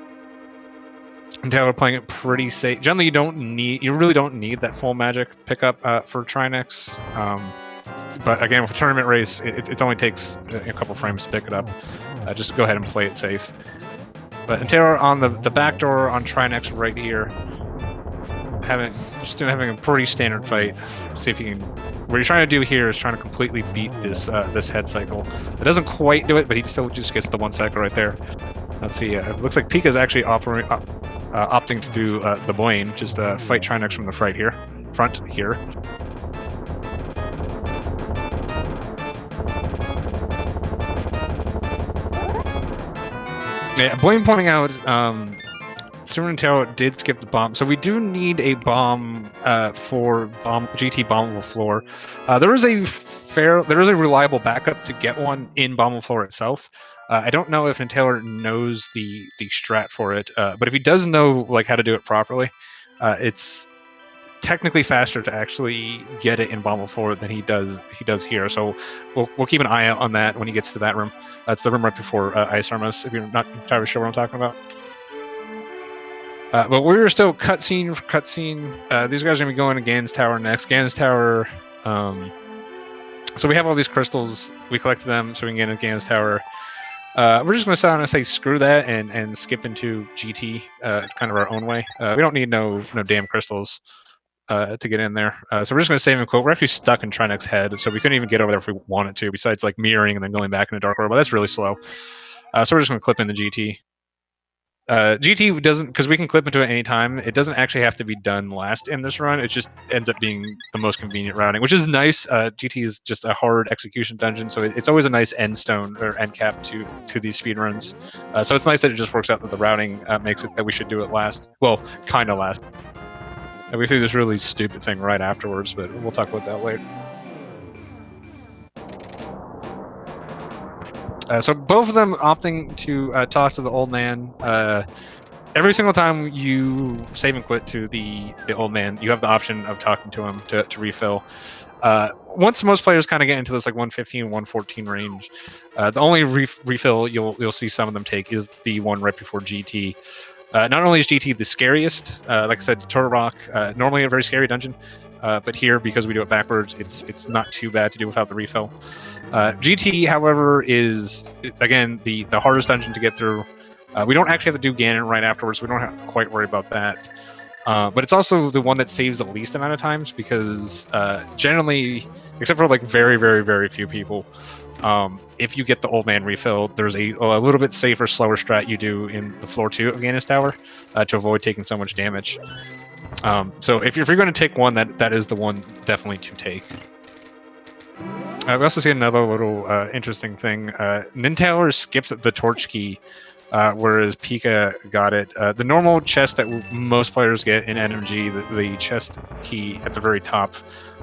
NaTaylor playing it pretty safe. Generally, you really don't need that full magic pickup for Trinex. But again, with a tournament race, it only takes a couple frames to pick it up. Just go ahead and play it safe. But NaTaylor on the back door on Trinex right here, having a pretty standard fight. See if you can. What you're trying to do here is trying to completely beat this head cycle. It doesn't quite do it, but he still just gets the one cycle right there. Let's see. It looks like Pika's actually opting to do the Blaine, just fight Trinex from the front here. Yeah, Blaine pointing out, SuperNinTaylor did skip the bomb, so we do need a bomb for GT bombable floor. There is a reliable backup to get one in bombable floor itself. I don't know if NaTaylor knows the strat for it, but if he does know how to do it properly, it's technically faster to actually get it in bombable floor than he does here. So we'll keep an eye out on that when he gets to that room. That's the room right before Ice Armos, if you're not entirely sure what I'm talking about. But we're still cutscene for cutscene. These guys are going to be going to Ganon's Tower next. Ganon's Tower. So we have all these crystals. We collected them so we can get into Ganon's Tower. We're just going to sit down and say screw that and skip into GT kind of our own way. We don't need no damn crystals to get in there. So we're just going to save and quote. We're actually stuck in Trinex's head, so we couldn't even get over there if we wanted to, besides mirroring and then going back in the dark world. But that's really slow. So we're just going to clip in the GT. GT doesn't, because we can clip into it any time. It doesn't actually have to be done last in this run. It just ends up being the most convenient routing, which is nice. GT is just a hard execution dungeon, so it's always a nice end stone or end cap to these speedruns. So it's nice that it just works out that the routing makes it that we should do it last. Well, kind of last. And we threw this really stupid thing right afterwards, but we'll talk about that later. So both of them opting to talk to the old man. Every single time you save and quit to the old man, you have the option of talking to him to refill. Once most players kind of get into this 115, 114 range, the only refill you'll see some of them take is the one right before GT. Not only is GT the scariest, like I said, Turtle Rock, normally a very scary dungeon, but here, because we do it backwards, it's not too bad to do without the refill. GT, however, is, again, the hardest dungeon to get through. We don't actually have to do Ganon right afterwards, so we don't have to quite worry about that. But it's also the one that saves the least amount of times, because generally, except for very, very, very few people, if you get the old man refill, there's a little bit safer, slower strat you do in the floor 2 of Ganon's Tower to avoid taking so much damage. So if you're going to take one, that is the one definitely to take. We also see another little interesting thing. NaTaylor skips the torch key whereas Pika got it. The normal chest that most players get in RMG, the chest key at the very top,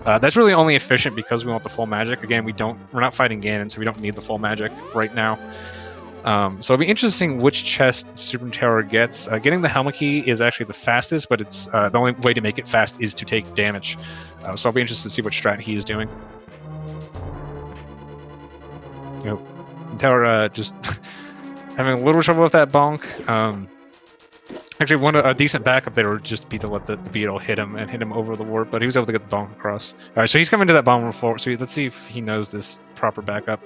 that's really only efficient because we want the full magic. Again, we're not fighting Ganon, so we don't need the full magic right now. So it'll be interesting which chest SuperNinTaylor gets. Getting the helmet key is actually the fastest, but it's the only way to make it fast is to take damage. So I'll be interested to see what strat he is doing. Nope. Taylor just having a little trouble with that bonk. Actually, a decent backup there would just be to let the beetle hit him and hit him over the warp, but he was able to get the bonk across. All right, so he's coming to that bomb floor. So let's see if he knows this proper backup.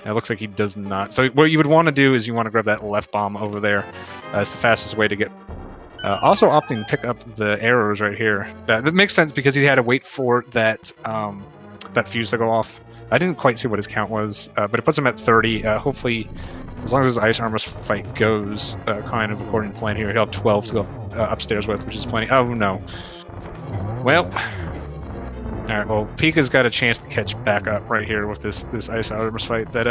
It looks like he does not. So what you would want to do is you want to grab that left bomb over there. It's the fastest way to get. Also opting to pick up the arrows right here. That makes sense because he had to wait for that that fuse to go off. I didn't quite see what his count was, but it puts him at 30. Hopefully, as long as his Ice Armor fight goes kind of according to plan here, he'll have 12 to go upstairs with, which is plenty. Oh, no. Well, all right, well, Pika's got a chance to catch back up right here with this Ice Armor fight that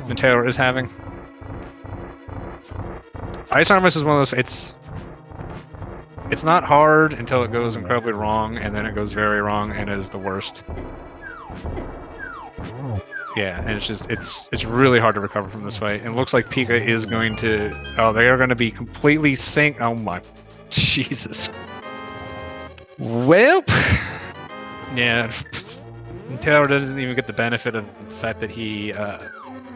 NinTaylor is having. Ice Armor is one of those, it's not hard until it goes incredibly wrong, and then it goes very wrong, and it is the worst. Yeah, and it's really hard to recover from this fight. And it looks like Pika is going to... Oh, they are going to be completely synced. Oh my... Jesus. Well... Yeah, Taylor doesn't even get the benefit of the fact that he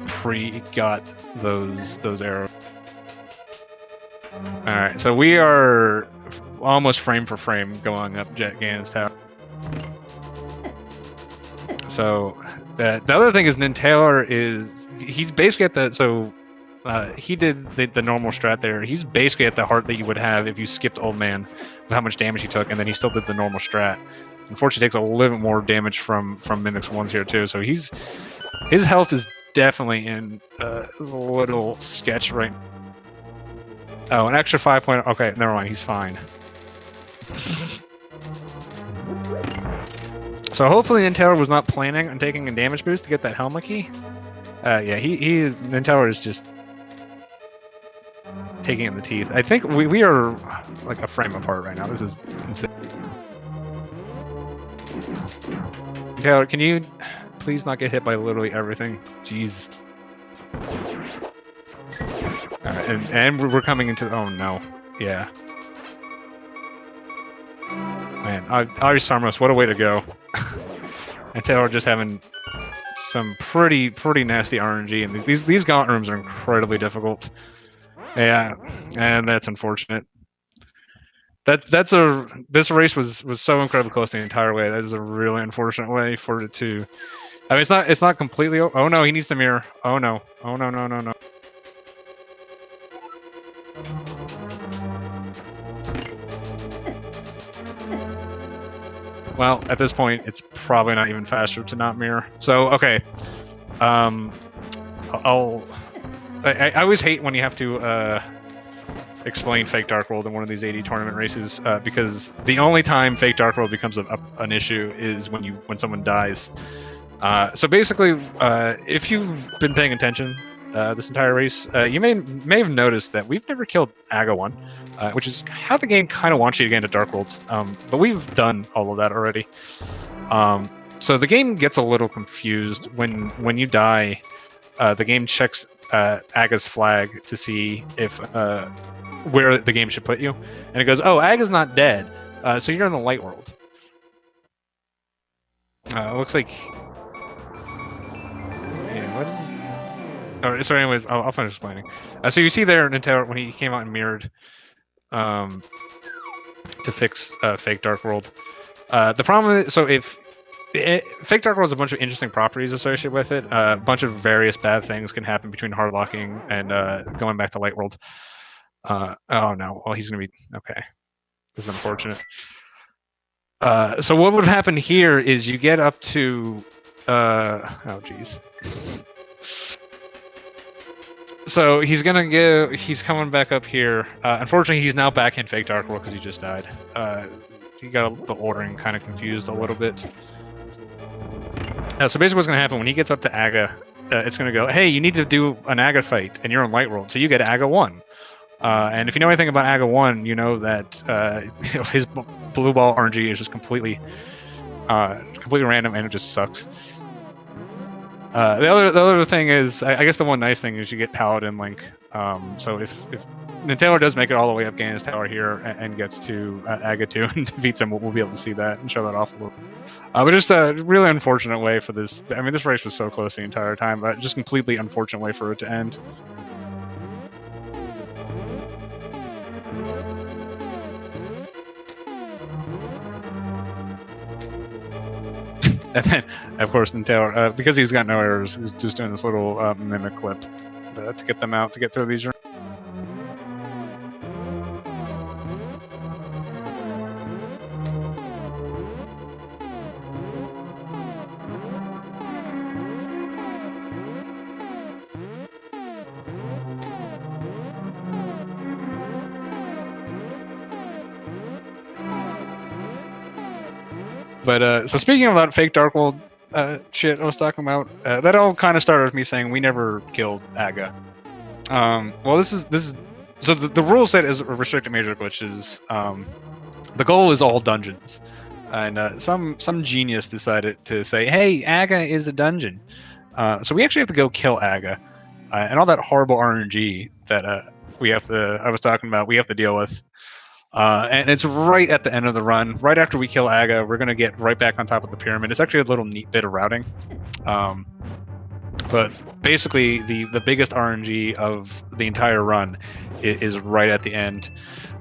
pre-got those arrows. Alright, so we are almost frame for frame going up Jet Ganon's tower. So the other thing is NinTaylor he's basically at the he did the normal strat there. He's basically at the heart that you would have if you skipped Old Man with how much damage he took, and then he still did the normal strat. Unfortunately, takes a little bit more damage from Mimics ones here too. So his health is definitely in a little sketch right. Oh, an extra 5 point. Okay, never mind. He's fine. So hopefully NinTaylor was not planning on taking a damage boost to get that helmet key. Yeah, NinTaylor is just taking in the teeth. I think we are like a frame apart right now. This is insane. Taylor, can you please not get hit by literally everything? Jeez. Alright, and we're coming into... Oh no. Yeah. Man, Iris Sarmos, what a way to go. And Taylor just having some pretty nasty RNG, and these gauntlet rooms are incredibly difficult. Yeah, and that's unfortunate. This race was so incredibly close the entire way. That is a really unfortunate way for it to... I mean, it's not completely... Oh no, he needs the mirror. Oh no. Oh no. Well, at this point, it's probably not even faster to not mirror. So, okay. I always hate when you have to explain Fake Dark World in one of these 80 tournament races, because the only time Fake Dark World becomes an issue is when someone dies. So basically, if you've been paying attention this entire race, you may have noticed that we've never killed Aga 1, which is how the game kind of wants you to get into Dark World, but we've done all of that already. So the game gets a little confused when you die. The game checks Aga's flag to see if where the game should put you, and it goes, "Oh, Aga's not dead, so you're in the Light World." It looks like... Yeah, what is... Oh, so anyways, I'll finish explaining. So you see there NinTaylor when he came out and mirrored to fix Fake Dark World. The problem is, so if Fake Dark World has a bunch of interesting properties associated with it, a bunch of various bad things can happen between hard locking and going back to Light World. Oh no, well he's gonna be okay. This is unfortunate. So what would happen here is you get up to oh geez. So he's coming back up here. Unfortunately, he's now back in Fake Dark World because he just died. He got the ordering kind of confused a little bit. So basically what's going to happen when he gets up to Aga, it's going to go, hey, you need to do an Aga fight, and you're in Light World, so you get Aga 1. And if you know anything about Aga 1, you know that his blue ball RNG is just completely random, and it just sucks. The other thing is, I guess the one nice thing is you get Paladin Link. So if NinTaylor does make it all the way up Ganon's Tower here and gets to Aga 2 and defeats him, we'll be able to see that and show that off a little. But just a really unfortunate way for this. I mean, this race was so close the entire time, but just completely unfortunate way for it to end. And then, of course, NinTaylor, because he's got no errors, he's just doing this little mimic clip to get them out, to get through these rooms. But so speaking of that fake Dark World shit I was talking about, that all kind of started with me saying we never killed Aga. Well, this is so the rule set is restricted major glitches. The goal is all dungeons, and some genius decided to say, hey, Aga is a dungeon, so we actually have to go kill Aga, and all that horrible RNG that I was talking about, we have to deal with. And it's right at the end of the run, right after we kill Aga. We're gonna get right back on top of the pyramid. It's actually a little neat bit of routing, but basically the biggest RNG of the entire run is right at the end.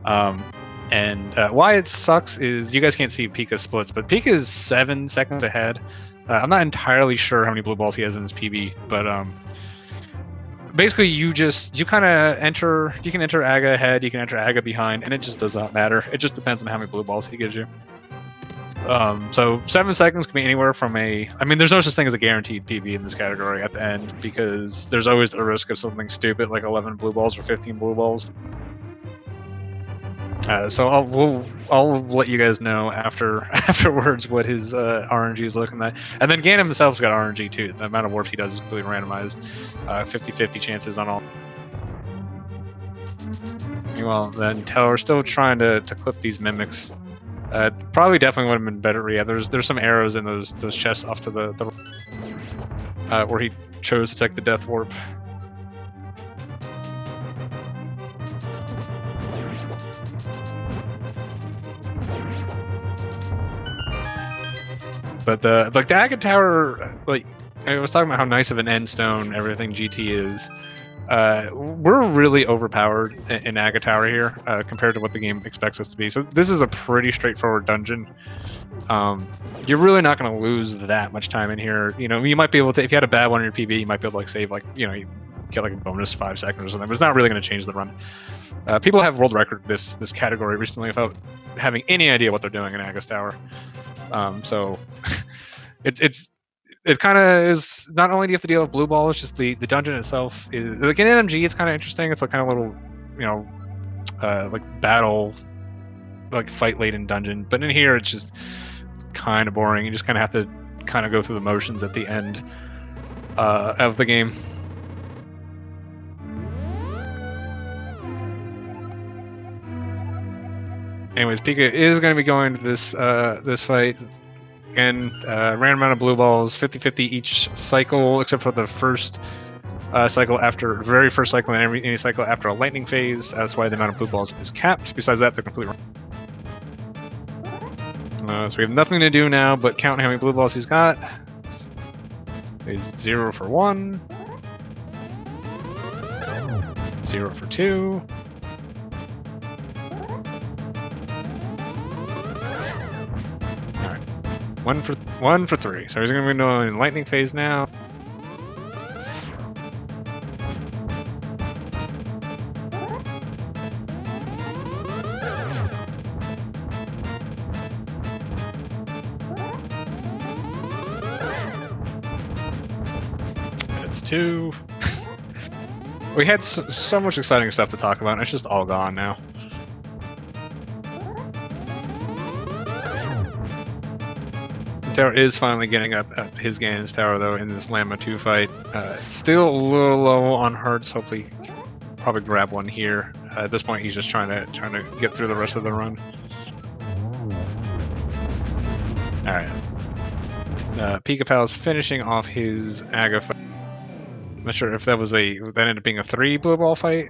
And why it sucks is you guys can't see Pika's splits, but Pika is 7 seconds ahead. I'm not entirely sure how many blue balls he has in his PB, but basically you kind of enter. You can enter Aga ahead, you can enter Aga behind, and it just does not matter. It just depends on how many blue balls he gives you. So 7 seconds can be anywhere from there's no such thing as a guaranteed PB in this category at the end, because there's always the risk of something stupid like 11 blue balls or 15 blue balls. So I'll let you guys know afterwards what his RNG is looking like. And then Ganon himself's got RNG too. The amount of warps he does is completely randomized. 50-50 chances on all. Meanwhile, then Taylor's still trying to clip these mimics. Probably definitely would have been better. Yeah, there's some arrows in those chests off to the where he chose to take the death warp. But the Aga Tower, like I was talking about how nice of an end stone everything GT is. We're really overpowered in Aga Tower here compared to what the game expects us to be. So this is a pretty straightforward dungeon. You're really not going to lose that much time in here. You know, you might be able to, if you had a bad one in your PB, you might be able to like save you get like a bonus 5 seconds or something. But it's not really going to change the run. People have world record this category recently without having any idea what they're doing in Aga's Tower. So it kind of is. Not only do you have to deal with blue balls, just the dungeon itself is like in RMG. It's kind of interesting. It's like kind of little, like battle, like fight laden dungeon. But in here, it's just kind of boring. You just kind of have to kind of go through the motions at the end of the game. Anyways, Pika is going to be going to this fight. Again, random amount of blue balls, 50-50 each cycle, except for the first cycle very first cycle and any cycle after a lightning phase. That's why the amount of blue balls is capped. Besides that, they're completely wrong. So we have nothing to do now but count how many blue balls he's got. He's 0 for 1. 0 for 2. One for 3. So he's going to be doing lightning phase now. That's 2. We had so much exciting stuff to talk about, and it's just all gone now. Tower is finally getting up at his Ganon's Tower though in this Llama 2 fight. Still a little low on hearts. Hopefully, probably grab one here. At this point, he's just trying to get through the rest of the run. All right. Pikapals finishing off his Aga fight. I'm not sure if that ended up being a 3 blue ball fight.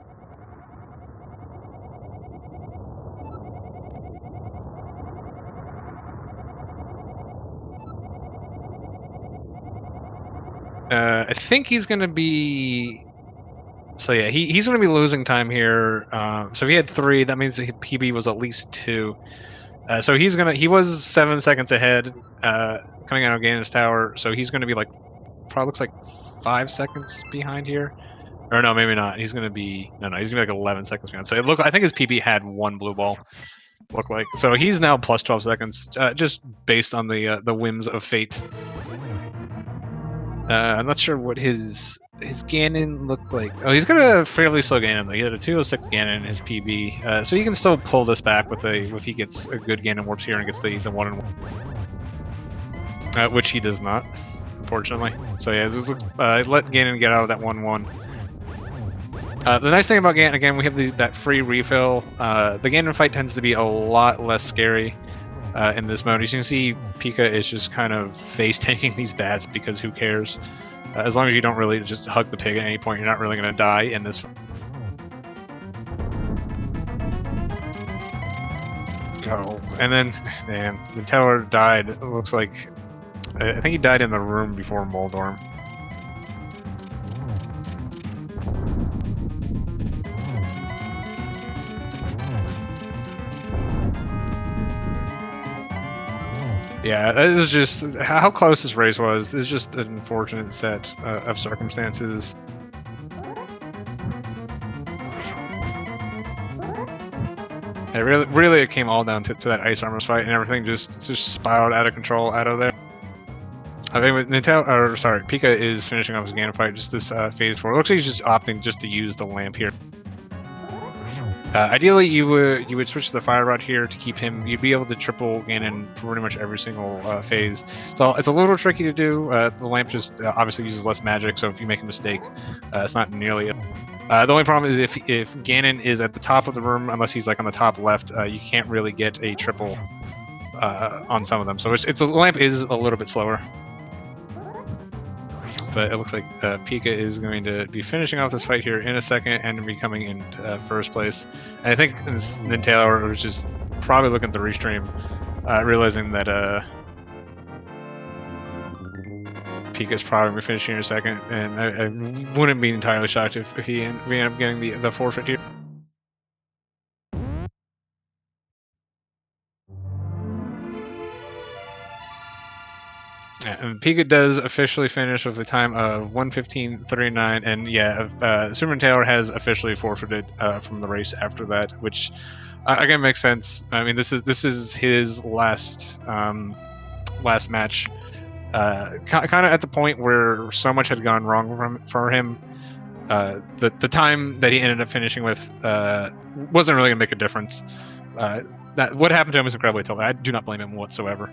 I think he's going to be... So yeah, he's going to be losing time here. So if he had 3, that means the PB was at least 2. So he was 7 seconds ahead coming out of Ganon's Tower. So he's going to be like, probably looks like 5 seconds behind here. Or no, maybe not. He's going to be, no, he's going to be like 11 seconds behind. So I think his PB had 1 blue ball. Look like. So he's now plus 12 seconds, just based on the whims of fate. I'm not sure what his Ganon looked like. Oh, he's got a fairly slow Ganon though. He had a 206 Ganon in his PB, so he can still pull this back if he gets a good Ganon warps here and gets the 1-1, which he does not, unfortunately. So yeah, let Ganon get out of that 1-1. The nice thing about Ganon, again, we have that free refill. The Ganon fight tends to be a lot less scary. In this mode, as you can see, Pika is just kind of face tanking these bats because who cares? As long as you don't really just hug the pig at any point, you're not really going to die in this. Oh, and then, man, the tower died. It looks like I think he died in the room before Moldorm. Yeah, this is just how close this race was. It's just an unfortunate set of circumstances. It came all down to that Ice Armors fight, and everything just spiraled out of control out of there. I think with Pika is finishing off his Ganon fight just this phase 4. It looks like he's just opting just to use the lamp here. Ideally, you would switch to the Fire Rod here to keep him. You'd be able to triple Ganon pretty much every single phase. So it's a little tricky to do. The lamp just obviously uses less magic, so if you make a mistake, it's not nearly. The only problem is if Ganon is at the top of the room, unless he's like on the top left, you can't really get a triple on some of them. So the lamp is a little bit slower. But it looks like Pika is going to be finishing off this fight here in a second and be coming in first place. And I think ZeldaSpeedRuns was just probably looking at the restream, realizing that Pika's probably finishing in a second, and I wouldn't be entirely shocked if we end up getting the forfeit here. And Pika does officially finish with a time of 1:15:39, and yeah, SuperNinTaylor has officially forfeited from the race after that, which again makes sense. I mean, this is his last match, kind of at the point where so much had gone wrong for him. The time that he ended up finishing with wasn't really gonna make a difference. That what happened to him was incredibly tough. I do not blame him whatsoever.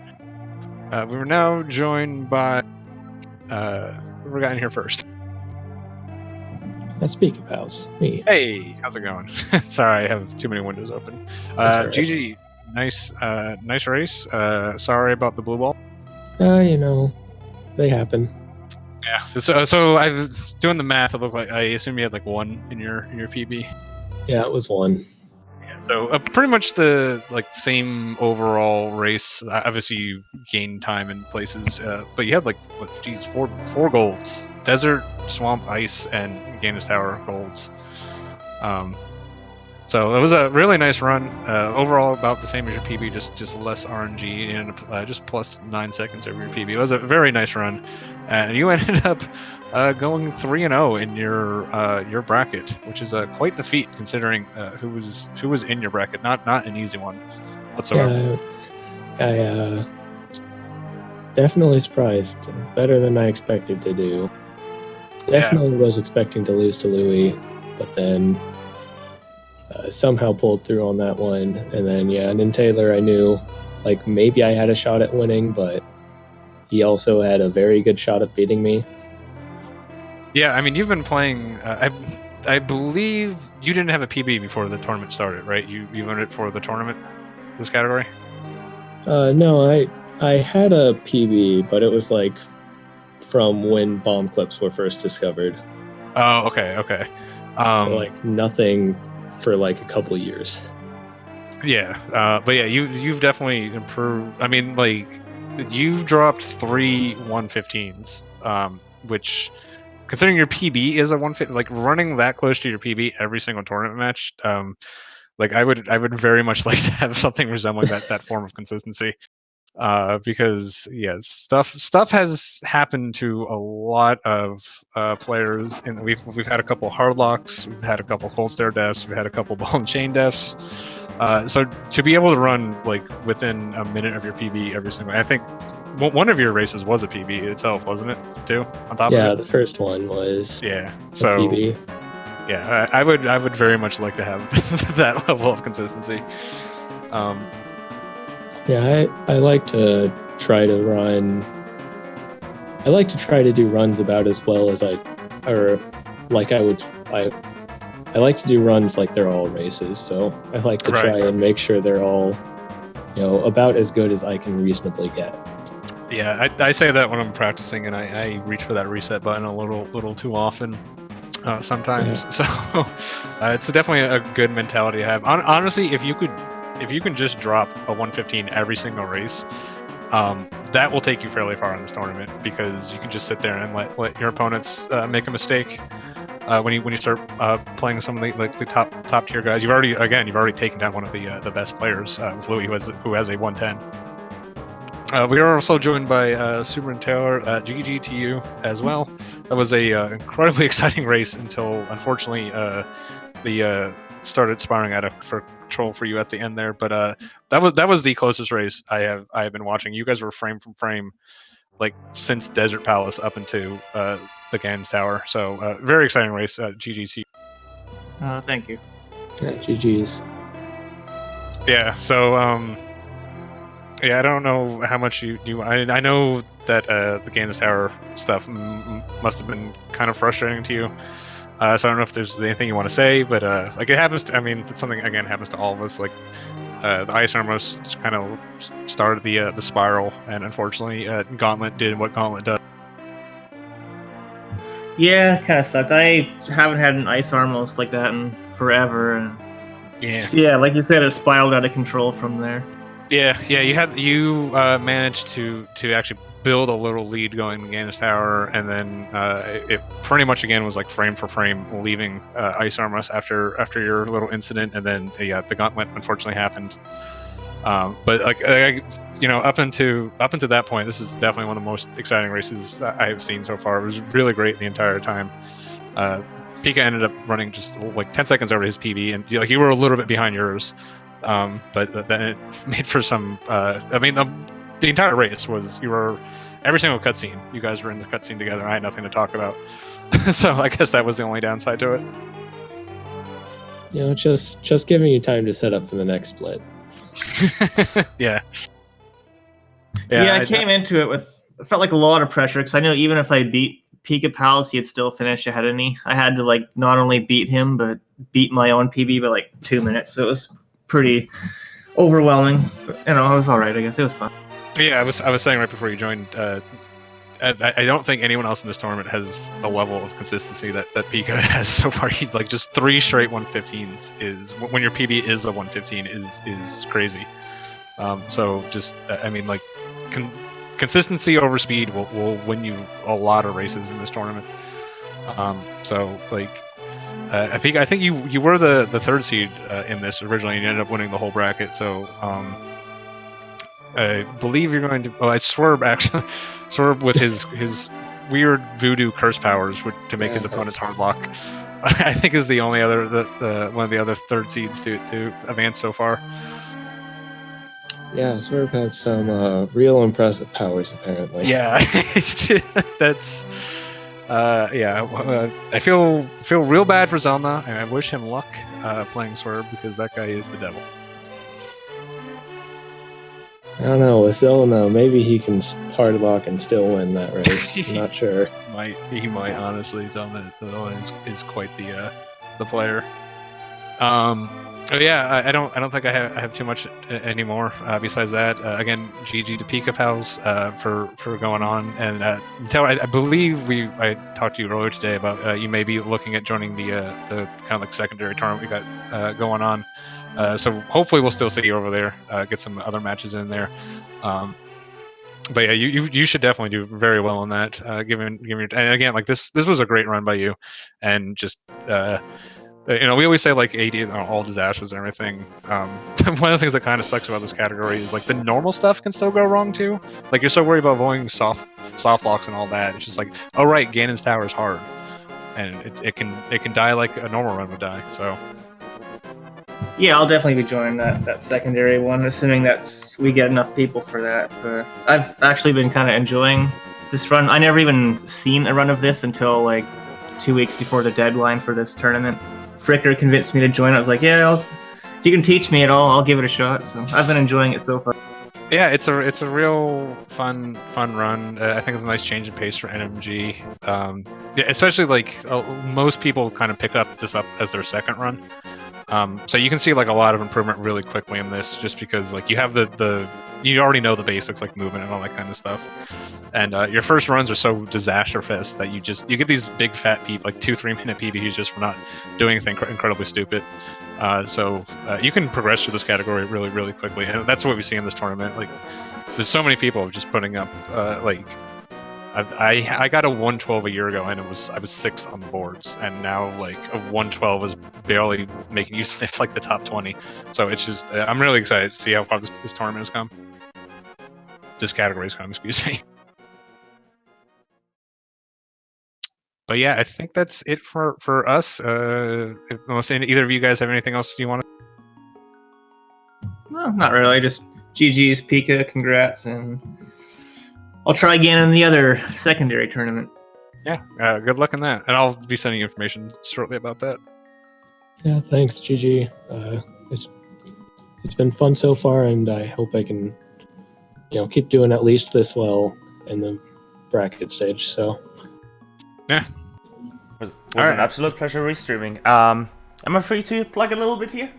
We were now joined by who we got in here first. That's Pikapals. Me. Hey, how's it going? Sorry, I have too many windows open. GG, nice race. Sorry about the blue ball. They happen. Yeah. So I was doing the math. It looked like I assume you had like 1 in your PB. Yeah, it was 1. So pretty much the same overall race. Obviously, you gain time in places, but you had 4 golds: desert, swamp, ice, and Ganon's Tower golds. So it was a really nice run. Overall, about the same as your PB, just less RMG, and just plus 9 seconds over your PB. It was a very nice run, and you ended up going 3-0 in your bracket, which is quite the feat considering who was in your bracket. Not an easy one whatsoever. Yeah, I definitely surprised. Better than I expected to do. Definitely was expecting to lose to Louis, but then somehow pulled through on that one. And then ZeldaSpeedRuns, I knew maybe I had a shot at winning, but he also had a very good shot at beating me. Yeah, I mean, you've been playing. I believe you didn't have a PB before the tournament started, right? You earned it for the tournament, this category. No, I had a PB, but it was like from when bomb clips were first discovered. Oh, okay. So like nothing for like a couple years. Yeah, but yeah, you've definitely improved. I mean, like you dropped 3 115s, which, considering your PB is a 150, like running that close to your PB every single tournament match, like I would very much like to have something resembling that form of consistency. Because yes, stuff has happened to a lot of players, and we've had a couple hard locks, we've had a couple cold stare deaths, we've had a couple ball and chain deaths. So to be able to run like within a minute of your PB every single, I think one of your races was a PB itself, wasn't it? Too on top of it. Yeah, the first one was. Yeah. a So PB. yeah, I would very much like to have that level of consistency. Yeah, I like to try to run. I like to try to do runs about as well as I like I like to do runs like they're all races. So I like to try and make sure they're all, about as good as I can reasonably get. Yeah, I say that when I'm practicing, and I reach for that reset button a little too often sometimes. Yeah. So it's definitely a good mentality to have. Honestly, if you can just drop a 115 every single race, that will take you fairly far in this tournament, because you can just sit there and let your opponents make a mistake. When you start playing some of the top tier guys, you've already taken down one of the best players, with Louis, who has a 110. We are also joined by SuperNinTaylor. GG to you as well. That was a incredibly exciting race until, unfortunately, the started spiraling out of control for you at the end there. But that was the closest race I have been watching. You guys were frame from frame, like since Desert Palace up into the Games Tower. So very exciting race. GG to you. Thank you. Yeah, GG's. Yeah. So yeah, I don't know how much you do. I know that the Games Tower stuff must have been kind of frustrating to you. So I don't know if there's anything you want to say, but like it happens. It's something again happens to all of us. Like the ice almost kind of started the spiral, and unfortunately, Gauntlet did what Gauntlet does. Yeah, kind of sucked. I haven't had an ice armos like that in forever. And yeah, like you said, it spiraled out of control from there. Yeah, you managed to actually build a little lead going to Games Tower, and then it pretty much again was like frame for frame leaving Ice Armos after your little incident, and then the Gauntlet unfortunately happened. But like up into that point, this is definitely one of the most exciting races I have seen so far. It was really great the entire time. Pika ended up running just like 10 seconds over his PB, and you were a little bit behind yours. But then it made for some. I mean, the entire race was every single cutscene. You guys were in the cutscene together. And I had nothing to talk about, so I guess that was the only downside to it. Just giving you time to set up for the next split. Yeah. I came into it felt like a lot of pressure, because I knew even if I beat Pikapals, he'd still finish ahead of me. I had to like not only beat him but beat my own PB by like 2 minutes. So it was pretty overwhelming. But, it was all right. I guess it was fun. Yeah, I was saying right before you joined. I don't think anyone else in this tournament has the level of consistency that Pika has so far. He's like just 3 straight 115s. Is when your PB is a 115 is crazy. So just I mean like consistency over speed will win you a lot of races in this tournament. So like I think you were the 3rd seed in this originally, and you ended up winning the whole bracket. So I believe you're going to. Oh, I Swerve actually. Swerve with his weird voodoo curse powers to make his opponents hard lock. I think is the only other one of the other 3rd seeds to advance so far. Yeah, Swerve has some real impressive powers apparently. Yeah, that's. I feel real bad for Zelda, and I wish him luck playing Swerve, because that guy is the devil. I don't know. With Zelda, maybe he can hard lock and still win that race. I'm not sure. He might honestly. Zelda is quite the player. Oh yeah, I don't think I have too much anymore. Besides that, again, GG to Pikapals for going on, and I believe I talked to you earlier today about you may be looking at joining the kind of like secondary tournament we got going on. So hopefully we'll still see you over there. Get some other matches in there. But yeah, you should definitely do very well on that. Given your, and again, like this was a great run by you, and just. We always say like 80 all disasters and everything. One of the things that kind of sucks about this category is like the normal stuff can still go wrong too. Like you're so worried about avoiding soft locks and all that. It's just like, oh right, Ganon's tower is hard, and it can die like a normal run would die. So yeah, I'll definitely be joining that secondary one, assuming we get enough people for that. But I've actually been kind of enjoying this run. I never even seen a run of this until like 2 weeks before the deadline for this tournament. Fricker convinced me to join. I was like, yeah, if you can teach me at all, I'll give it a shot. So I've been enjoying it so far. Yeah, it's a real fun run. I think it's a nice change in pace for NMG. Yeah, especially like most people kind of pick this up as their second run. So you can see like a lot of improvement really quickly in this, just because like you have you already know the basics like movement and all that kind of stuff. And your first runs are so disaster fest that you get these big fat like 2-3 minute PBs just for not doing anything incredibly stupid. So you can progress through this category really, really quickly, and that's what we see in this tournament. Like, there's so many people just putting up like. I got a 112 a year ago, and I was 6th on the boards, and now like a 112 is barely making you sniff like the top 20. So it's just I'm really excited to see how far this tournament has come. This category has come, excuse me. But yeah, I think that's it for us. Unless either of you guys have anything else you want to. No, not really. Just GG's, Pika, congrats, and I'll try again in the other secondary tournament. Yeah, good luck in that, and I'll be sending you information shortly about that. Yeah, thanks, GG. It's been fun so far, and I hope I can, keep doing at least this well in the bracket stage. So, yeah, it was an absolute pleasure restreaming. Am I free to plug a little bit here?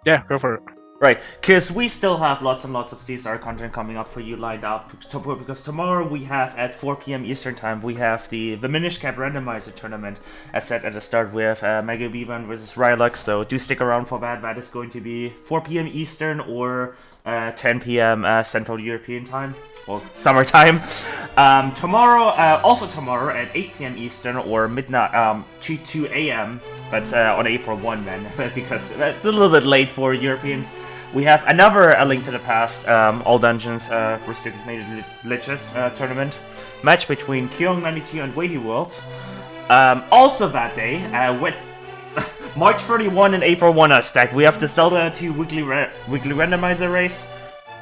Yeah, go for it. Right, because we still have lots and lots of CSR content coming up for you lined up, because tomorrow we have at 4 p.m. Eastern Time, we have the Minish Cap Randomizer Tournament, as said at the start, with Mega Bevan versus Rylux, so do stick around for that. That is going to be 4 p.m. Eastern or 10 p.m. Central European Time, or summertime. Tomorrow at 8 p.m. Eastern or midnight, 2 a.m., but on April 1 then, because it's a little bit late for Europeans. We have another A Link to the Past, All Dungeons Restricted Major Glitches tournament match between Kyong92 and Weighty World. Also that day, with March 31 and April 1 are stacked. We have the Zelda 2 weekly randomizer race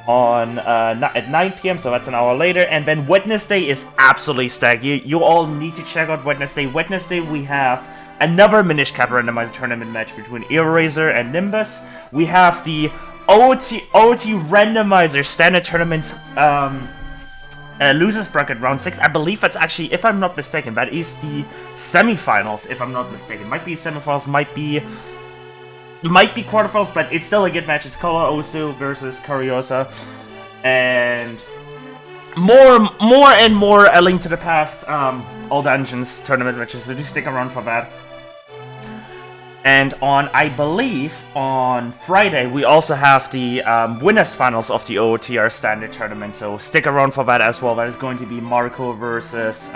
on at 9 p.m, so that's an hour later, and then Wednesday is absolutely stacked. You all need to check out Wednesday. Wednesday we have another Minish Cap Randomizer tournament match between Eraser and Nimbus. We have the OT Randomizer Standard Tournament losers bracket round 6. I believe that's actually, if I'm not mistaken, that is the semifinals, if I'm not mistaken. Might be semifinals, might be quarterfinals, but it's still a good match. It's Koa Osu versus Kariosa, and more and more A Link to the Past All Dungeons tournament matches, so do stick around for that. And I believe on Friday we also have the winners finals of the OOTR standard tournament, so stick around for that as well. That is going to be Marco versus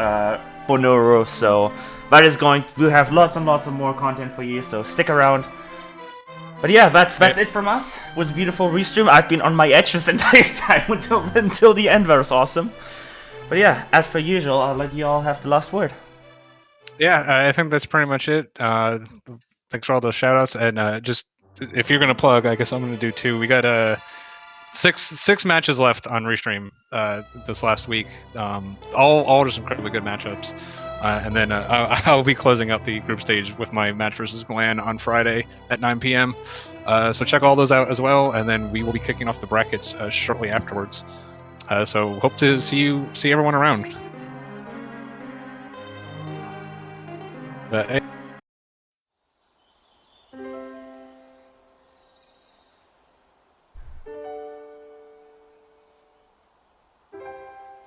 Bonoro, so we'll have lots and lots of more content for you, so stick around. But yeah, that's it from us. It was a beautiful restream. I've been on my edge this entire time until the end. That was awesome. But yeah, as per usual, I'll let you all have the last word. Yeah, I think that's pretty much it. Thanks for all those shoutouts, and just if you're gonna plug, I guess I'm gonna do too. We got six matches left on Restream this last week. All just incredibly good matchups. And then I'll be closing out the group stage with my match versus Glenn on Friday at 9 p.m. So check all those out as well, and then we will be kicking off the brackets shortly afterwards. So hope to see everyone around.